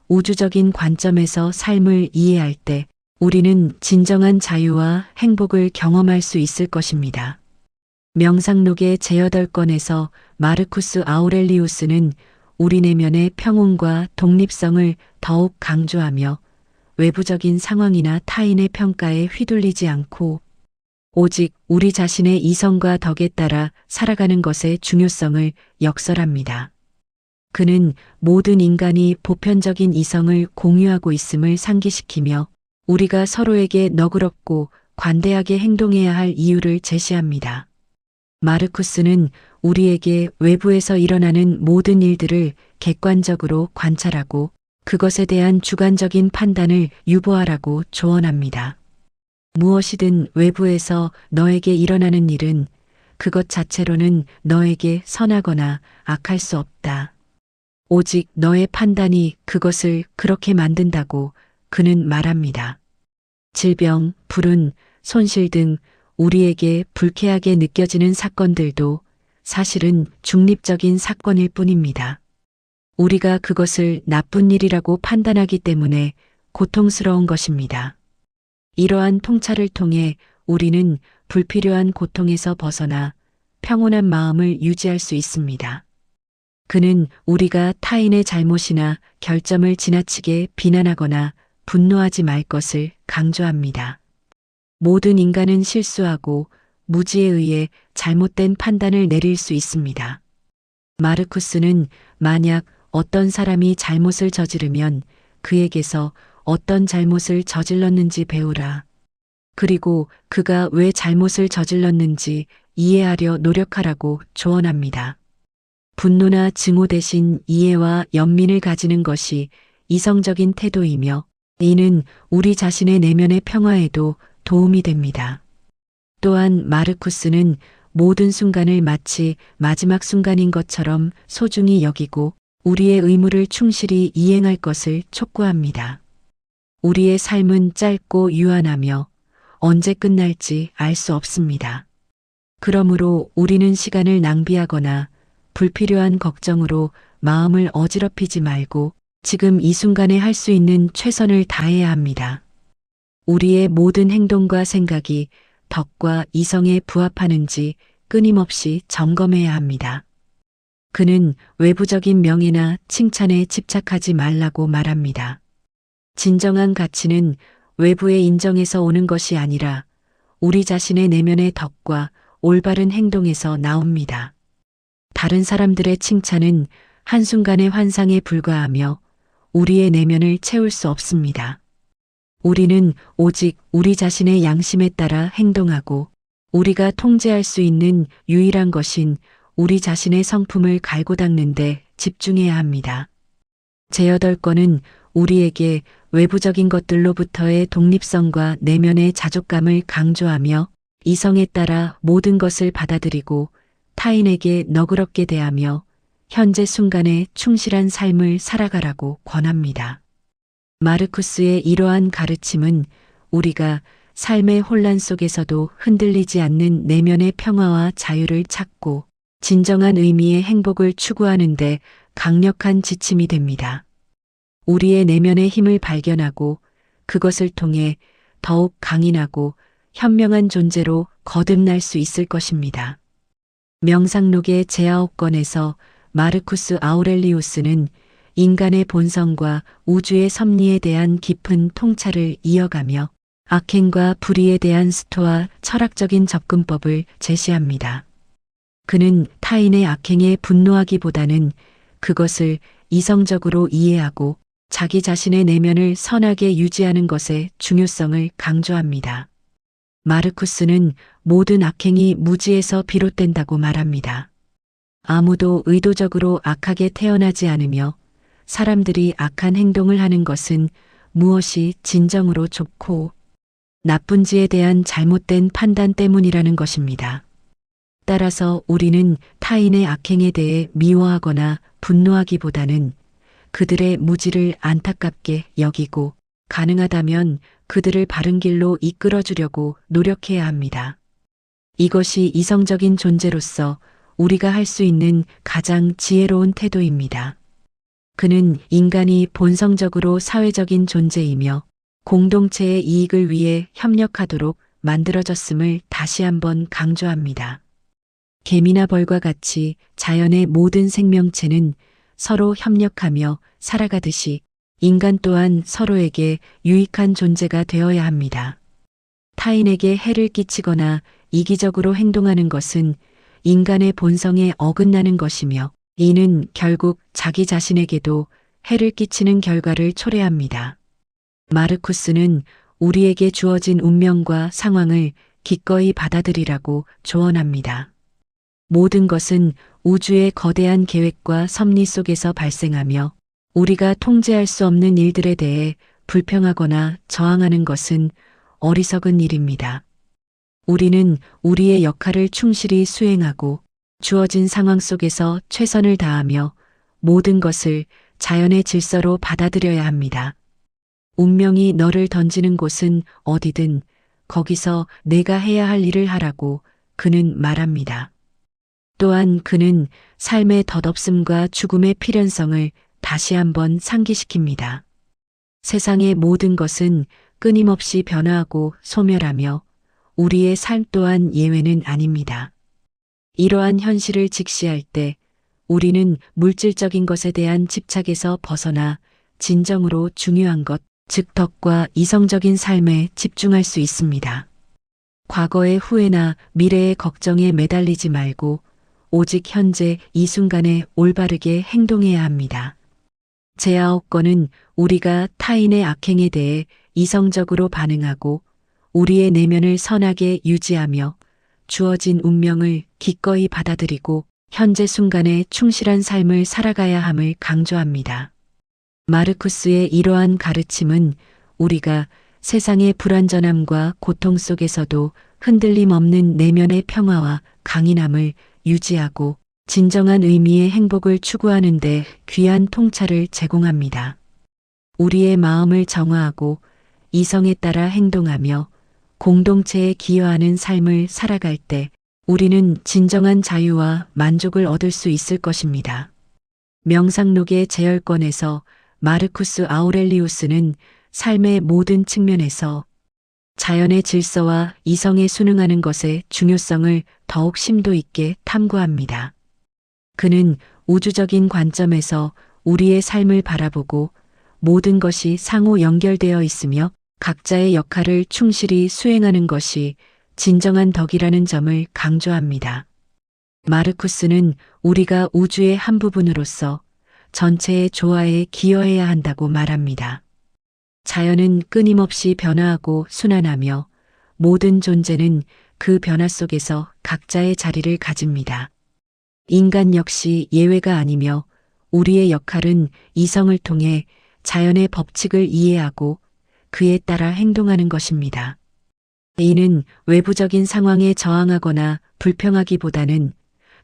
우주적인 관점에서 삶을 이해할 때 우리는 진정한 자유와 행복을 경험할 수 있을 것입니다. 명상록의 제8권에서 마르쿠스 아우렐리우스는 우리 내면의 평온과 독립성을 더욱 강조하며 외부적인 상황이나 타인의 평가에 휘둘리지 않고 오직 우리 자신의 이성과 덕에 따라 살아가는 것의 중요성을 역설합니다. 그는 모든 인간이 보편적인 이성을 공유하고 있음을 상기시키며 우리가 서로에게 너그럽고 관대하게 행동해야 할 이유를 제시합니다. 마르쿠스는 우리에게 외부에서 일어나는 모든 일들을 객관적으로 관찰하고 그것에 대한 주관적인 판단을 유보하라고 조언합니다. 무엇이든 외부에서 너에게 일어나는 일은 그것 자체로는 너에게 선하거나 악할 수 없다. 오직 너의 판단이 그것을 그렇게 만든다고 그는 말합니다. 질병, 불운, 손실 등 우리에게 불쾌하게 느껴지는 사건들도 사실은 중립적인 사건일 뿐입니다. 우리가 그것을 나쁜 일이라고 판단하기 때문에 고통스러운 것입니다. 이러한 통찰을 통해 우리는 불필요한 고통에서 벗어나 평온한 마음을 유지할 수 있습니다. 그는 우리가 타인의 잘못이나 결점을 지나치게 비난하거나 분노하지 말 것을 강조합니다. 모든 인간은 실수하고 무지에 의해 잘못된 판단을 내릴 수 있습니다. 마르쿠스는 만약 어떤 사람이 잘못을 저지르면 그에게서 어떤 잘못을 저질렀는지 배우라. 그리고 그가 왜 잘못을 저질렀는지 이해하려 노력하라고 조언합니다. 분노나 증오 대신 이해와 연민을 가지는 것이 이성적인 태도이며 이는 우리 자신의 내면의 평화에도 도움이 됩니다. 또한 마르쿠스는 모든 순간을 마치 마지막 순간인 것처럼 소중히 여기고 우리의 의무를 충실히 이행할 것을 촉구합니다. 우리의 삶은 짧고 유한하며 언제 끝날지 알 수 없습니다. 그러므로 우리는 시간을 낭비하거나 불필요한 걱정으로 마음을 어지럽히지 말고 지금 이 순간에 할 수 있는 최선을 다해야 합니다. 우리의 모든 행동과 생각이 덕과 이성에 부합하는지 끊임없이 점검해야 합니다. 그는 외부적인 명예나 칭찬에 집착하지 말라고 말합니다. 진정한 가치는 외부의 인정에서 오는 것이 아니라 우리 자신의 내면의 덕과 올바른 행동에서 나옵니다. 다른 사람들의 칭찬은 한순간의 환상에 불과하며 우리의 내면을 채울 수 없습니다. 우리는 오직 우리 자신의 양심에 따라 행동하고 우리가 통제할 수 있는 유일한 것인 우리 자신의 성품을 갈고 닦는 데 집중해야 합니다. 제8권은 우리에게 외부적인 것들로부터의 독립성과 내면의 자족감을 강조하며 이성에 따라 모든 것을 받아들이고 타인에게 너그럽게 대하며 현재 순간에 충실한 삶을 살아가라고 권합니다. 마르쿠스의 이러한 가르침은 우리가 삶의 혼란 속에서도 흔들리지 않는 내면의 평화와 자유를 찾고 진정한 의미의 행복을 추구하는데 강력한 지침이 됩니다. 우리의 내면의 힘을 발견하고 그것을 통해 더욱 강인하고 현명한 존재로 거듭날 수 있을 것입니다. 명상록의 제9권에서 마르쿠스 아우렐리우스는 인간의 본성과 우주의 섭리에 대한 깊은 통찰을 이어가며 악행과 불의에 대한 스토아 철학적인 접근법을 제시합니다. 그는 타인의 악행에 분노하기보다는 그것을 이성적으로 이해하고 자기 자신의 내면을 선하게 유지하는 것의 중요성을 강조합니다. 마르쿠스는 모든 악행이 무지에서 비롯된다고 말합니다. 아무도 의도적으로 악하게 태어나지 않으며 사람들이 악한 행동을 하는 것은 무엇이 진정으로 좋고 나쁜지에 대한 잘못된 판단 때문이라는 것입니다. 따라서 우리는 타인의 악행에 대해 미워하거나 분노하기보다는 그들의 무지를 안타깝게 여기고 가능하다면 그들을 바른 길로 이끌어주려고 노력해야 합니다. 이것이 이성적인 존재로서 우리가 할 수 있는 가장 지혜로운 태도입니다. 그는 인간이 본성적으로 사회적인 존재이며 공동체의 이익을 위해 협력하도록 만들어졌음을 다시 한번 강조합니다. 개미나 벌과 같이 자연의 모든 생명체는 서로 협력하며 살아가듯이 인간 또한 서로에게 유익한 존재가 되어야 합니다. 타인에게 해를 끼치거나 이기적으로 행동하는 것은 인간의 본성에 어긋나는 것이며 이는 결국 자기 자신에게도 해를 끼치는 결과를 초래합니다. 마르쿠스는 우리에게 주어진 운명과 상황을 기꺼이 받아들이라고 조언합니다. 모든 것은 우주의 거대한 계획과 섭리 속에서 발생하며 우리가 통제할 수 없는 일들에 대해 불평하거나 저항하는 것은 어리석은 일입니다. 우리는 우리의 역할을 충실히 수행하고 주어진 상황 속에서 최선을 다하며 모든 것을 자연의 질서로 받아들여야 합니다. 운명이 너를 던지는 곳은 어디든 거기서 내가 해야 할 일을 하라고 그는 말합니다. 또한 그는 삶의 덧없음과 죽음의 필연성을 다시 한번 상기시킵니다. 세상의 모든 것은 끊임없이 변화하고 소멸하며 우리의 삶 또한 예외는 아닙니다. 이러한 현실을 직시할 때 우리는 물질적인 것에 대한 집착에서 벗어나 진정으로 중요한 것, 즉 덕과 이성적인 삶에 집중할 수 있습니다. 과거의 후회나 미래의 걱정에 매달리지 말고 오직 현재 이 순간에 올바르게 행동해야 합니다. 제9권은 우리가 타인의 악행에 대해 이성적으로 반응하고 우리의 내면을 선하게 유지하며 주어진 운명을 기꺼이 받아들이고 현재 순간에 충실한 삶을 살아가야 함을 강조합니다. 마르쿠스의 이러한 가르침은 우리가 세상의 불완전함과 고통 속에서도 흔들림 없는 내면의 평화와 강인함을 유지하고 진정한 의미의 행복을 추구하는 데 귀한 통찰을 제공합니다. 우리의 마음을 정화하고 이성에 따라 행동하며 공동체에 기여하는 삶을 살아갈 때 우리는 진정한 자유와 만족을 얻을 수 있을 것입니다. 명상록의 제10권에서 마르쿠스 아우렐리우스는 삶의 모든 측면에서 자연의 질서와 이성에 순응하는 것의 중요성을 더욱 심도 있게 탐구합니다. 그는 우주적인 관점에서 우리의 삶을 바라보고 모든 것이 상호 연결되어 있으며 각자의 역할을 충실히 수행하는 것이 진정한 덕이라는 점을 강조합니다. 마르쿠스는 우리가 우주의 한 부분으로서 전체의 조화에 기여해야 한다고 말합니다. 자연은 끊임없이 변화하고 순환하며 모든 존재는 그 변화 속에서 각자의 자리를 가집니다. 인간 역시 예외가 아니며 우리의 역할은 이성을 통해 자연의 법칙을 이해하고 그에 따라 행동하는 것입니다. 이는 외부적인 상황에 저항하거나 불평하기보다는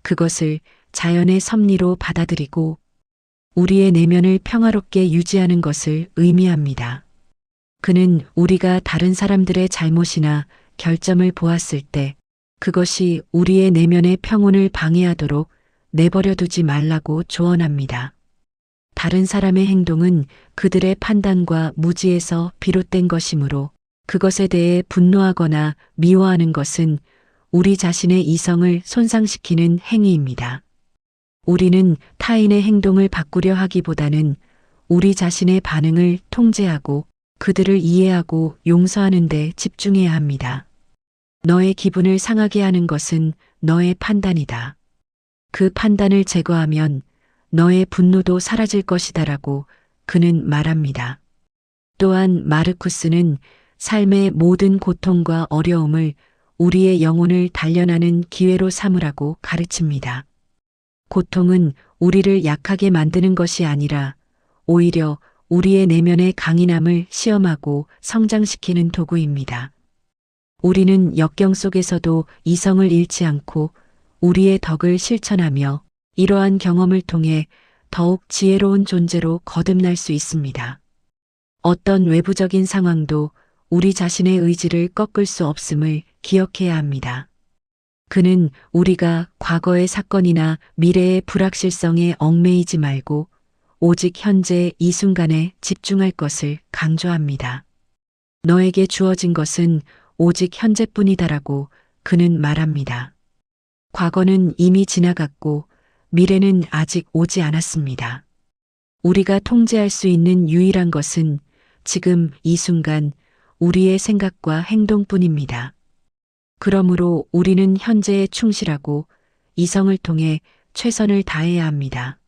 그것을 자연의 섭리로 받아들이고 우리의 내면을 평화롭게 유지하는 것을 의미합니다. 그는 우리가 다른 사람들의 잘못이나 결점을 보았을 때 그것이 우리의 내면의 평온을 방해하도록 내버려 두지 말라고 조언합니다. 다른 사람의 행동은 그들의 판단과 무지에서 비롯된 것이므로 그것에 대해 분노하거나 미워하는 것은 우리 자신의 이성을 손상시키는 행위입니다. 우리는 타인의 행동을 바꾸려 하기보다는 우리 자신의 반응을 통제하고 그들을 이해하고 용서하는 데 집중해야 합니다. 너의 기분을 상하게 하는 것은 너의 판단이다. 그 판단을 제거하면 너의 분노도 사라질 것이다라고 그는 말합니다. 또한 마르쿠스는 삶의 모든 고통과 어려움을 우리의 영혼을 단련하는 기회로 삼으라고 가르칩니다. 고통은 우리를 약하게 만드는 것이 아니라 오히려 우리의 내면의 강인함을 시험하고 성장시키는 도구입니다. 우리는 역경 속에서도 이성을 잃지 않고 우리의 덕을 실천하며 이러한 경험을 통해 더욱 지혜로운 존재로 거듭날 수 있습니다. 어떤 외부적인 상황도 우리 자신의 의지를 꺾을 수 없음을 기억해야 합니다. 그는 우리가 과거의 사건이나 미래의 불확실성에 얽매이지 말고 오직 현재 이 순간에 집중할 것을 강조합니다. 너에게 주어진 것은 오직 현재뿐이다라고 그는 말합니다. 과거는 이미 지나갔고 미래는 아직 오지 않았습니다. 우리가 통제할 수 있는 유일한 것은 지금 이 순간 우리의 생각과 행동뿐입니다. 그러므로 우리는 현재에 충실하고 이성을 통해 최선을 다해야 합니다.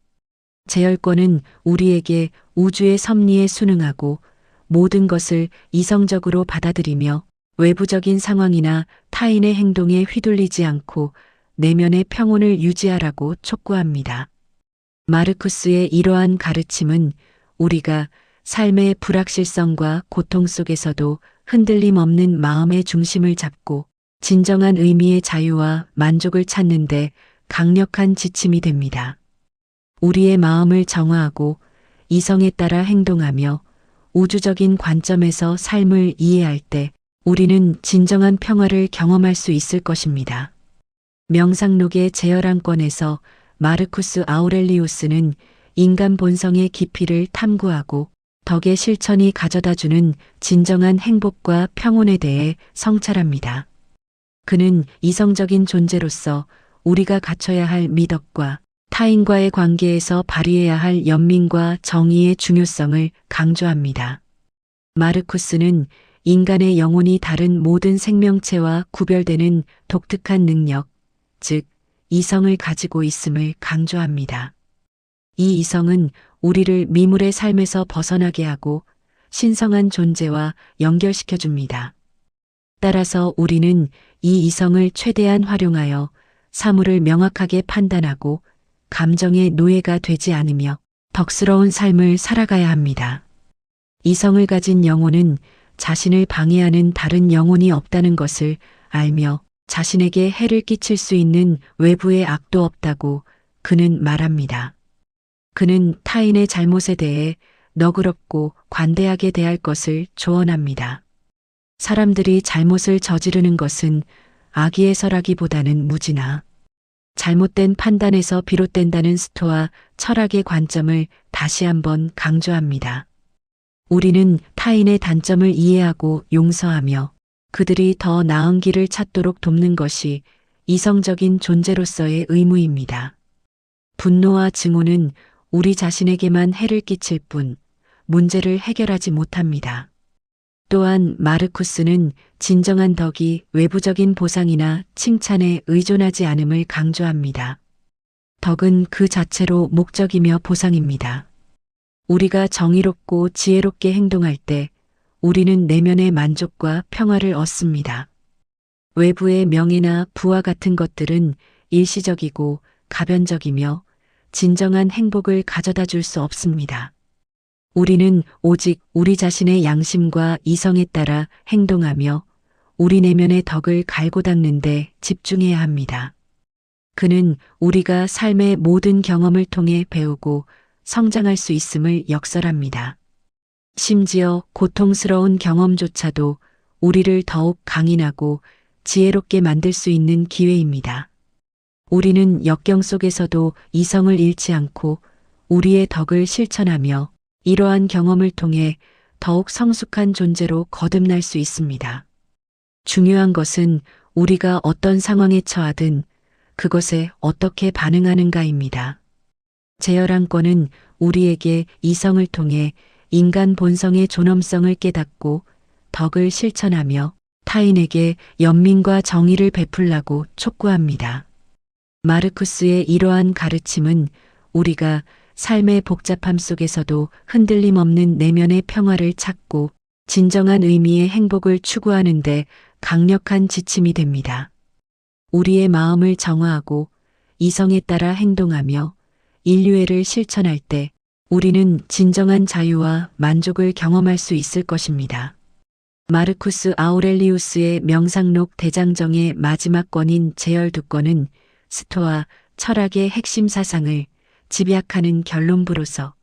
제열권은 우리에게 우주의 섭리에 순응하고 모든 것을 이성적으로 받아들이며 외부적인 상황이나 타인의 행동에 휘둘리지 않고 내면의 평온을 유지하라고 촉구합니다. 마르쿠스의 이러한 가르침은 우리가 삶의 불확실성과 고통 속에서도 흔들림 없는 마음의 중심을 잡고 진정한 의미의 자유와 만족을 찾는데 강력한 지침이 됩니다. 우리의 마음을 정화하고 이성에 따라 행동하며 우주적인 관점에서 삶을 이해할 때 우리는 진정한 평화를 경험할 수 있을 것입니다. 명상록의 제열한권에서 마르쿠스 아우렐리우스는 인간 본성의 깊이를 탐구하고 덕의 실천이 가져다주는 진정한 행복과 평온에 대해 성찰합니다. 그는 이성적인 존재로서 우리가 갖춰야 할 미덕과 타인과의 관계에서 발휘해야 할 연민과 정의의 중요성을 강조합니다. 마르쿠스는 인간의 영혼이 다른 모든 생명체와 구별되는 독특한 능력, 즉 이성을 가지고 있음을 강조합니다. 이 이성은 우리를 미물의 삶에서 벗어나게 하고 신성한 존재와 연결시켜 줍니다. 따라서 우리는 이 이성을 최대한 활용하여 사물을 명확하게 판단하고 감정의 노예가 되지 않으며 덕스러운 삶을 살아가야 합니다. 이성을 가진 영혼은 자신을 방해하는 다른 영혼이 없다는 것을 알며 자신에게 해를 끼칠 수 있는 외부의 악도 없다고 그는 말합니다. 그는 타인의 잘못에 대해 너그럽고 관대하게 대할 것을 조언합니다. 사람들이 잘못을 저지르는 것은 악의에서라기보다는 무지나 잘못된 판단에서 비롯된다는 스토아 철학의 관점을 다시 한번 강조합니다. 우리는 타인의 단점을 이해하고 용서하며 그들이 더 나은 길을 찾도록 돕는 것이 이성적인 존재로서의 의무입니다. 분노와 증오는 우리 자신에게만 해를 끼칠 뿐 문제를 해결하지 못합니다. 또한 마르쿠스는 진정한 덕이 외부적인 보상이나 칭찬에 의존하지 않음을 강조합니다. 덕은 그 자체로 목적이며 보상입니다. 우리가 정의롭고 지혜롭게 행동할 때 우리는 내면의 만족과 평화를 얻습니다. 외부의 명예나 부와 같은 것들은 일시적이고 가변적이며 진정한 행복을 가져다 줄 수 없습니다. 우리는 오직 우리 자신의 양심과 이성에 따라 행동하며 우리 내면의 덕을 갈고 닦는 데 집중해야 합니다. 그는 우리가 삶의 모든 경험을 통해 배우고 성장할 수 있음을 역설합니다. 심지어 고통스러운 경험조차도 우리를 더욱 강인하고 지혜롭게 만들 수 있는 기회입니다. 우리는 역경 속에서도 이성을 잃지 않고 우리의 덕을 실천하며 이러한 경험을 통해 더욱 성숙한 존재로 거듭날 수 있습니다. 중요한 것은 우리가 어떤 상황에 처하든 그것에 어떻게 반응하는가입니다. 제열왕권은 우리에게 이성을 통해 인간 본성의 존엄성을 깨닫고 덕을 실천하며 타인에게 연민과 정의를 베풀라고 촉구합니다. 마르쿠스의 이러한 가르침은 우리가 삶의 복잡함 속에서도 흔들림 없는 내면의 평화를 찾고 진정한 의미의 행복을 추구하는 데 강력한 지침이 됩니다. 우리의 마음을 정화하고 이성에 따라 행동하며 인류애를 실천할 때 우리는 진정한 자유와 만족을 경험할 수 있을 것입니다. 마르쿠스 아우렐리우스의 명상록 대장정의 마지막 권인 제열 두 권은 스토아 철학의 핵심 사상을 집약하는 결론부로서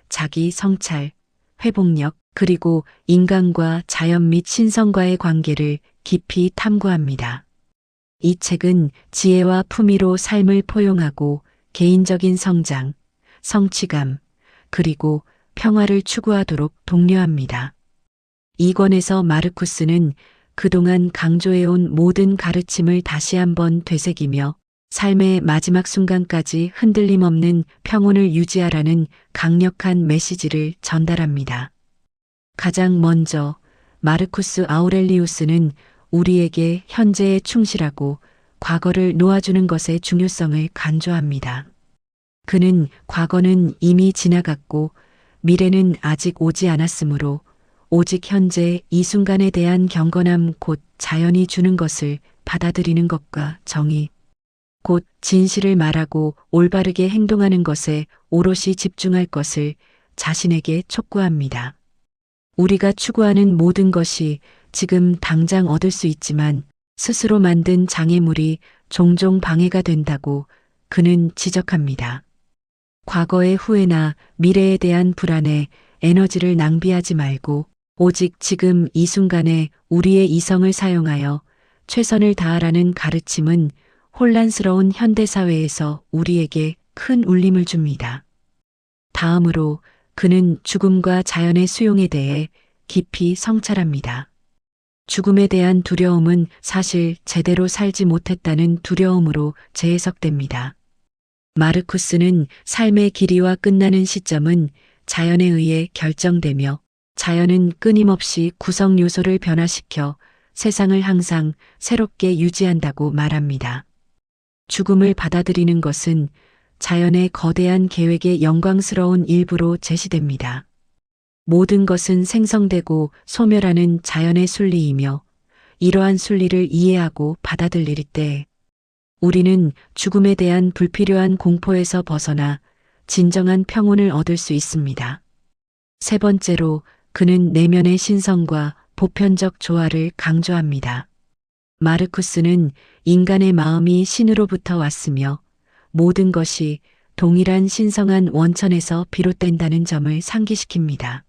자기 성찰, 회복력, 그리고 인간과 자연 및 신성과의 관계를 깊이 탐구합니다. 이 책은 지혜와 품위로 삶을 포용하고 개인적인 성장, 성취감, 그리고 평화를 추구하도록 독려합니다. 이 권에서 마르쿠스는 그동안 강조해온 모든 가르침을 다시 한번 되새기며 삶의 마지막 순간까지 흔들림 없는 평온을 유지하라는 강력한 메시지를 전달합니다. 가장 먼저 마르쿠스 아우렐리우스는 우리에게 현재에 충실하고 과거를 놓아주는 것의 중요성을 강조합니다. 그는 과거는 이미 지나갔고 미래는 아직 오지 않았으므로 오직 현재 이 순간에 대한 경건함 곧 자연이 주는 것을 받아들이는 것과 정의, 곧 진실을 말하고 올바르게 행동하는 것에 오롯이 집중할 것을 자신에게 촉구합니다. 우리가 추구하는 모든 것이 지금 당장 얻을 수 있지만 스스로 만든 장애물이 종종 방해가 된다고 그는 지적합니다. 과거의 후회나 미래에 대한 불안에 에너지를 낭비하지 말고 오직 지금 이 순간에 우리의 이성을 사용하여 최선을 다하라는 가르침은 혼란스러운 현대사회에서 우리에게 큰 울림을 줍니다. 다음으로 그는 죽음과 자연의 수용에 대해 깊이 성찰합니다. 죽음에 대한 두려움은 사실 제대로 살지 못했다는 두려움으로 재해석됩니다. 마르쿠스는 삶의 길이와 끝나는 시점은 자연에 의해 결정되며 자연은 끊임없이 구성 요소를 변화시켜 세상을 항상 새롭게 유지한다고 말합니다. 죽음을 받아들이는 것은 자연의 거대한 계획의 영광스러운 일부로 제시됩니다. 모든 것은 생성되고 소멸하는 자연의 순리이며 이러한 순리를 이해하고 받아들일 때 우리는 죽음에 대한 불필요한 공포에서 벗어나 진정한 평온을 얻을 수 있습니다. 세 번째로 그는 내면의 신성과 보편적 조화를 강조합니다. 마르쿠스는 인간의 마음이 신으로부터 왔으며 모든 것이 동일한 신성한 원천에서 비롯된다는 점을 상기시킵니다.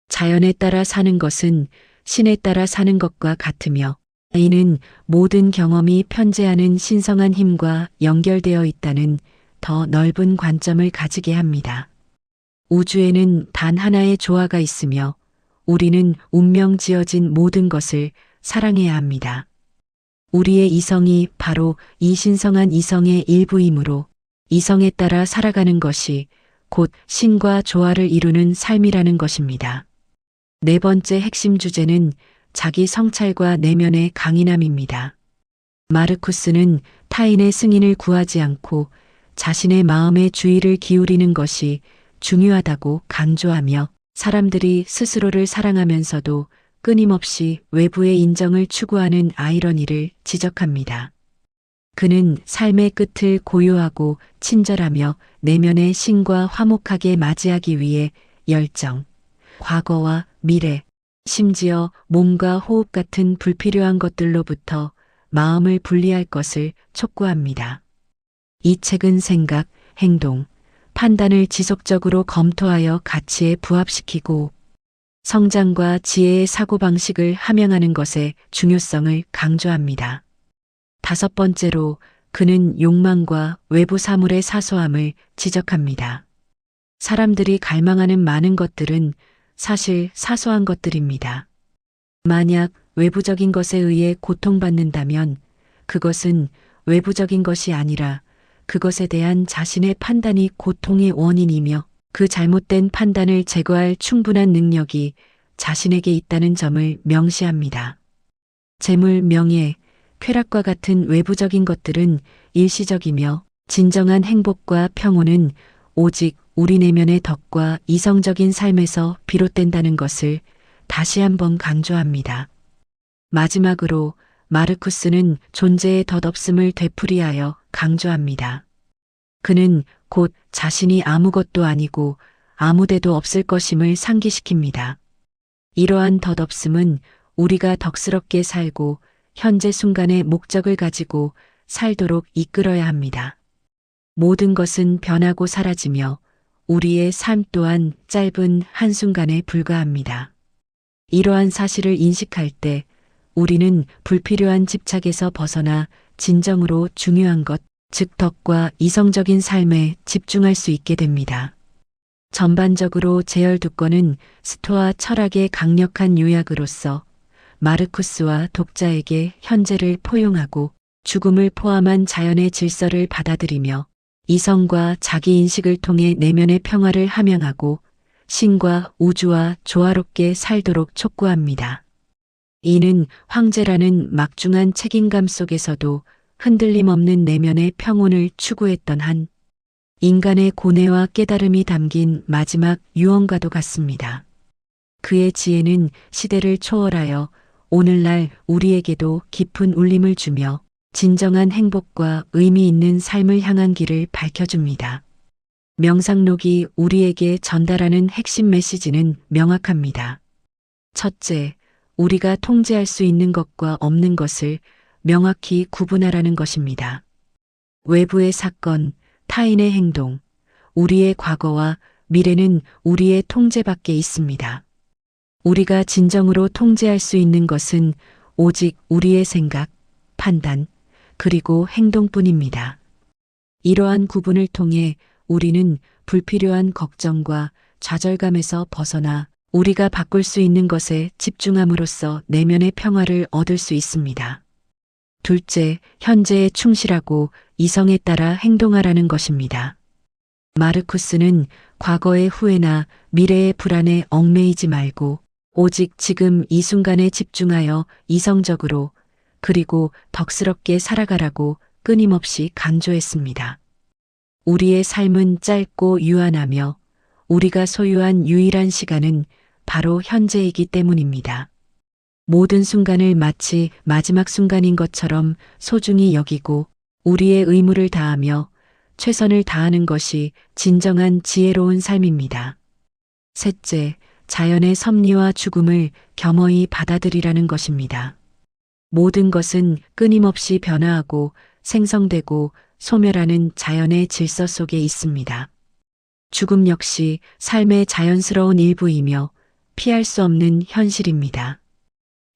자연에 따라 사는 것은 신에 따라 사는 것과 같으며 이는 모든 경험이 편재하는 신성한 힘과 연결되어 있다는 더 넓은 관점을 가지게 합니다. 우주에는 단 하나의 조화가 있으며 우리는 운명 지어진 모든 것을 사랑해야 합니다. 우리의 이성이 바로 이 신성한 이성의 일부이므로 이성에 따라 살아가는 것이 곧 신과 조화를 이루는 삶이라는 것입니다. 네 번째 핵심 주제는 자기 성찰과 내면의 강인함입니다. 마르쿠스는 타인의 승인을 구하지 않고 자신의 마음에 주의를 기울이는 것이 중요하다고 강조하며 사람들이 스스로를 사랑하면서도 끊임없이 외부의 인정을 추구하는 아이러니를 지적합니다. 그는 삶의 끝을 고요하고 친절하며 내면의 신과 화목하게 맞이하기 위해 열정, 과거와 미래, 심지어 몸과 호흡 같은 불필요한 것들로부터 마음을 분리할 것을 촉구합니다. 이 책은 생각, 행동, 판단을 지속적으로 검토하여 가치에 부합시키고 성장과 지혜의 사고방식을 함양하는 것의 중요성을 강조합니다. 다섯 번째로 그는 욕망과 외부 사물의 사소함을 지적합니다. 사람들이 갈망하는 많은 것들은 사실 사소한 것들입니다. 만약 외부적인 것에 의해 고통받는다면 그것은 외부적인 것이 아니라 그것에 대한 자신의 판단이 고통의 원인이며 그 잘못된 판단을 제거할 충분한 능력이 자신에게 있다는 점을 명시합니다. 재물, 명예, 쾌락과 같은 외부적인 것들은 일시적이며 진정한 행복과 평온은 오직 우리 내면의 덕과 이성적인 삶에서 비롯된다는 것을 다시 한번 강조합니다. 마지막으로 마르쿠스는 존재의 덧없음을 되풀이하여 강조합니다. 그는 곧 자신이 아무것도 아니고 아무데도 없을 것임을 상기시킵니다. 이러한 덧없음은 우리가 덕스럽게 살고 현재 순간의 목적을 가지고 살도록 이끌어야 합니다. 모든 것은 변하고 사라지며 우리의 삶 또한 짧은 한순간에 불과합니다. 이러한 사실을 인식할 때 우리는 불필요한 집착에서 벗어나 진정으로 중요한 것, 즉 덕과 이성적인 삶에 집중할 수 있게 됩니다. 전반적으로 제열 두 권은 스토아 철학의 강력한 요약으로서 마르쿠스와 독자에게 현재를 포용하고 죽음을 포함한 자연의 질서를 받아들이며 이성과 자기인식을 통해 내면의 평화를 함양하고 신과 우주와 조화롭게 살도록 촉구합니다. 이는 황제라는 막중한 책임감 속에서도 흔들림 없는 내면의 평온을 추구했던 한 인간의 고뇌와 깨달음이 담긴 마지막 유언과도 같습니다. 그의 지혜는 시대를 초월하여 오늘날 우리에게도 깊은 울림을 주며 진정한 행복과 의미 있는 삶을 향한 길을 밝혀줍니다. 명상록이 우리에게 전달하는 핵심 메시지는 명확합니다. 첫째, 우리가 통제할 수 있는 것과 없는 것을 명확히 구분하라는 것입니다. 외부의 사건, 타인의 행동, 우리의 과거와 미래는 우리의 통제 밖에 있습니다. 우리가 진정으로 통제할 수 있는 것은 오직 우리의 생각, 판단, 그리고 행동뿐입니다. 이러한 구분을 통해 우리는 불필요한 걱정과 좌절감에서 벗어나 우리가 바꿀 수 있는 것에 집중함으로써 내면의 평화를 얻을 수 있습니다. 둘째, 현재에 충실하고 이성에 따라 행동하라는 것입니다. 마르쿠스는 과거의 후회나 미래의 불안에 얽매이지 말고 오직 지금 이 순간에 집중하여 이성적으로 그리고 덕스럽게 살아가라고 끊임없이 강조했습니다. 우리의 삶은 짧고 유한하며 우리가 소유한 유일한 시간은 바로 현재이기 때문입니다. 모든 순간을 마치 마지막 순간인 것처럼 소중히 여기고 우리의 의무를 다하며 최선을 다하는 것이 진정한 지혜로운 삶입니다. 셋째, 자연의 섭리와 죽음을 겸허히 받아들이라는 것입니다. 모든 것은 끊임없이 변화하고 생성되고 소멸하는 자연의 질서 속에 있습니다. 죽음 역시 삶의 자연스러운 일부이며 피할 수 없는 현실입니다.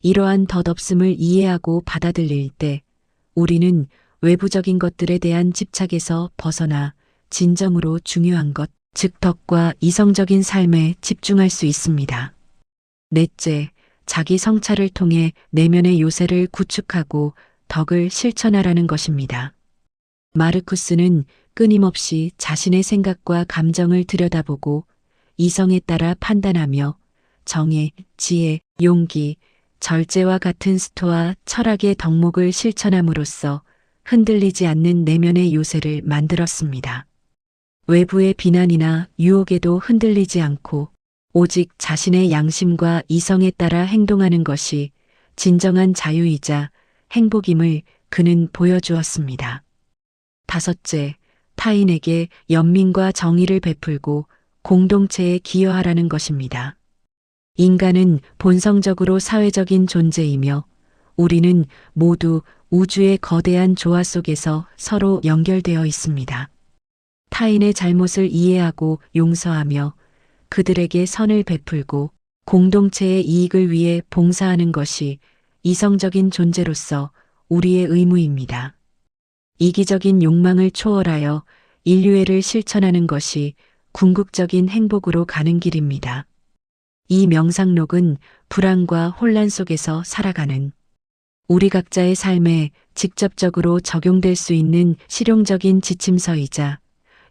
이러한 덧없음을 이해하고 받아들일 때 우리는 외부적인 것들에 대한 집착에서 벗어나 진정으로 중요한 것, 즉 덕과 이성적인 삶에 집중할 수 있습니다. 넷째, 자기 성찰을 통해 내면의 요새를 구축하고 덕을 실천하라는 것입니다. 마르쿠스는 끊임없이 자신의 생각과 감정을 들여다보고 이성에 따라 판단하며 정의, 지혜, 용기, 절제와 같은 스토아 철학의 덕목을 실천함으로써 흔들리지 않는 내면의 요새를 만들었습니다. 외부의 비난이나 유혹에도 흔들리지 않고 오직 자신의 양심과 이성에 따라 행동하는 것이 진정한 자유이자 행복임을 그는 보여주었습니다. 다섯째, 타인에게 연민과 정의를 베풀고 공동체에 기여하라는 것입니다. 인간은 본성적으로 사회적인 존재이며 우리는 모두 우주의 거대한 조화 속에서 서로 연결되어 있습니다. 타인의 잘못을 이해하고 용서하며 그들에게 선을 베풀고 공동체의 이익을 위해 봉사하는 것이 이성적인 존재로서 우리의 의무입니다. 이기적인 욕망을 초월하여 인류애를 실천하는 것이 궁극적인 행복으로 가는 길입니다. 이 명상록은 불안과 혼란 속에서 살아가는 우리 각자의 삶에 직접적으로 적용될 수 있는 실용적인 지침서이자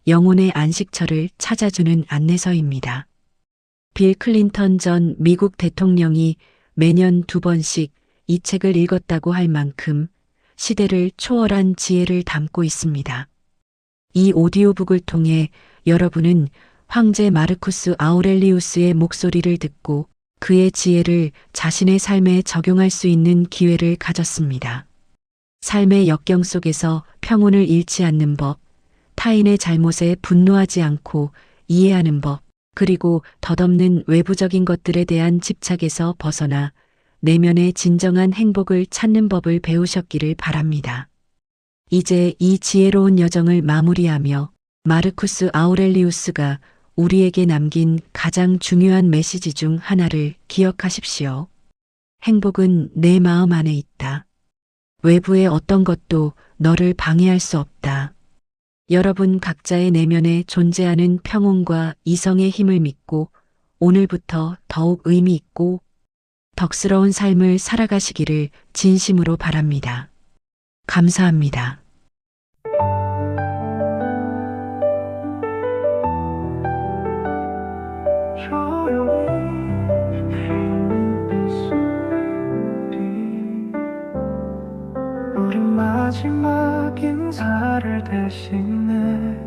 영혼의 안식처를 찾아주는 안내서입니다. 빌 클린턴 전 미국 대통령이 매년 2번씩 이 책을 읽었다고 할 만큼 시대를 초월한 지혜를 담고 있습니다. 이 오디오북을 통해 여러분은 황제 마르쿠스 아우렐리우스의 목소리를 듣고 그의 지혜를 자신의 삶에 적용할 수 있는 기회를 가졌습니다. 삶의 역경 속에서 평온을 잃지 않는 법, 타인의 잘못에 분노하지 않고 이해하는 법, 그리고 덧없는 외부적인 것들에 대한 집착에서 벗어나 내면의 진정한 행복을 찾는 법을 배우셨기를 바랍니다. 이제 이 지혜로운 여정을 마무리하며 마르쿠스 아우렐리우스가 우리에게 남긴 가장 중요한 메시지 중 하나를 기억하십시오. 행복은 내 마음 안에 있다. 외부의 어떤 것도 너를 방해할 수 없다. 여러분 각자의 내면에 존재하는 평온과 이성의 힘을 믿고 오늘부터 더욱 의미 있고 덕스러운 삶을 살아가시기를 진심으로 바랍니다. 감사합니다. 우리 마지막 인사를 대신해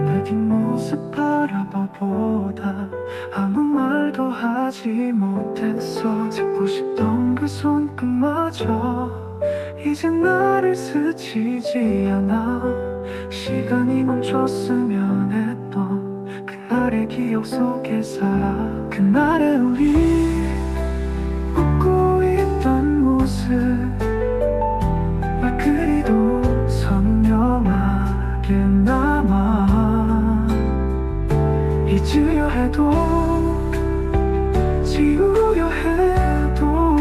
내 뒷모습 바라봐보다 아무 말도 하지 못했어. 잡고 싶던 그 손끝마저 이제 나를 스치지 않아. 시간이 멈췄으면 했던 그날의 기억 속에 살아. 그날의 우리 웃고 있던 모습 말그리도 선명하게 남아. 잊으려 해도 지우려 해도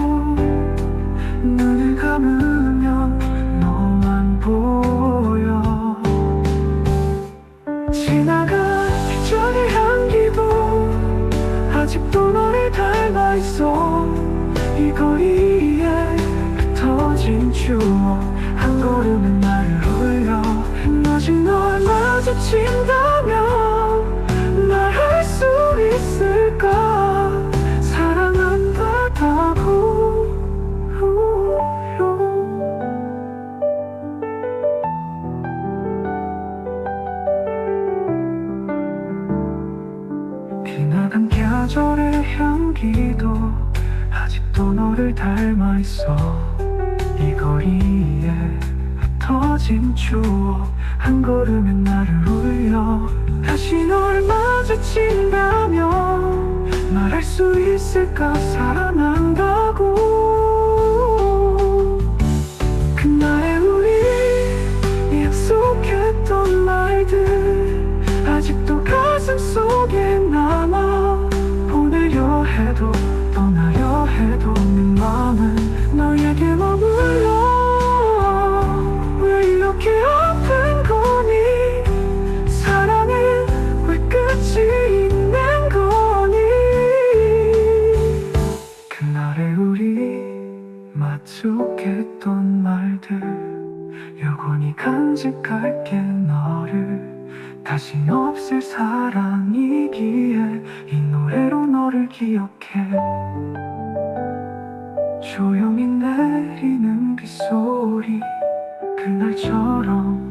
눈을 감으면 너만 보여. 지나간 계절의 향기도 아직도 너를 닮아있어. 이 거리에 흩어진 추억 한 걸음에 나를 울려. 다시 널 마주친다면 말할 수 있을까. 사랑한다고. 지나간 계절의 향기도 아직도 너를 닮아있어. 이 거리에 흩어진 추억 한 걸음에 나를 울려. 다시 널 마주친다면 말할 수 있을까. 사랑한다고. 그날의 우리 약속했던 말들 아직도 가슴 속에 남아. 보내려 해도 떠나려 해도 내 맘은 너에게 머물러. 왜 이렇게 아픈 거니. 사랑은 왜 끝이 있는 거니. 그날의 우리 약속했던 말들 영원히 간직할게. 너를 다신 없을 사랑이기에 이 노래로 너를 기억해. 조용히 내리는 빗소리 그날처럼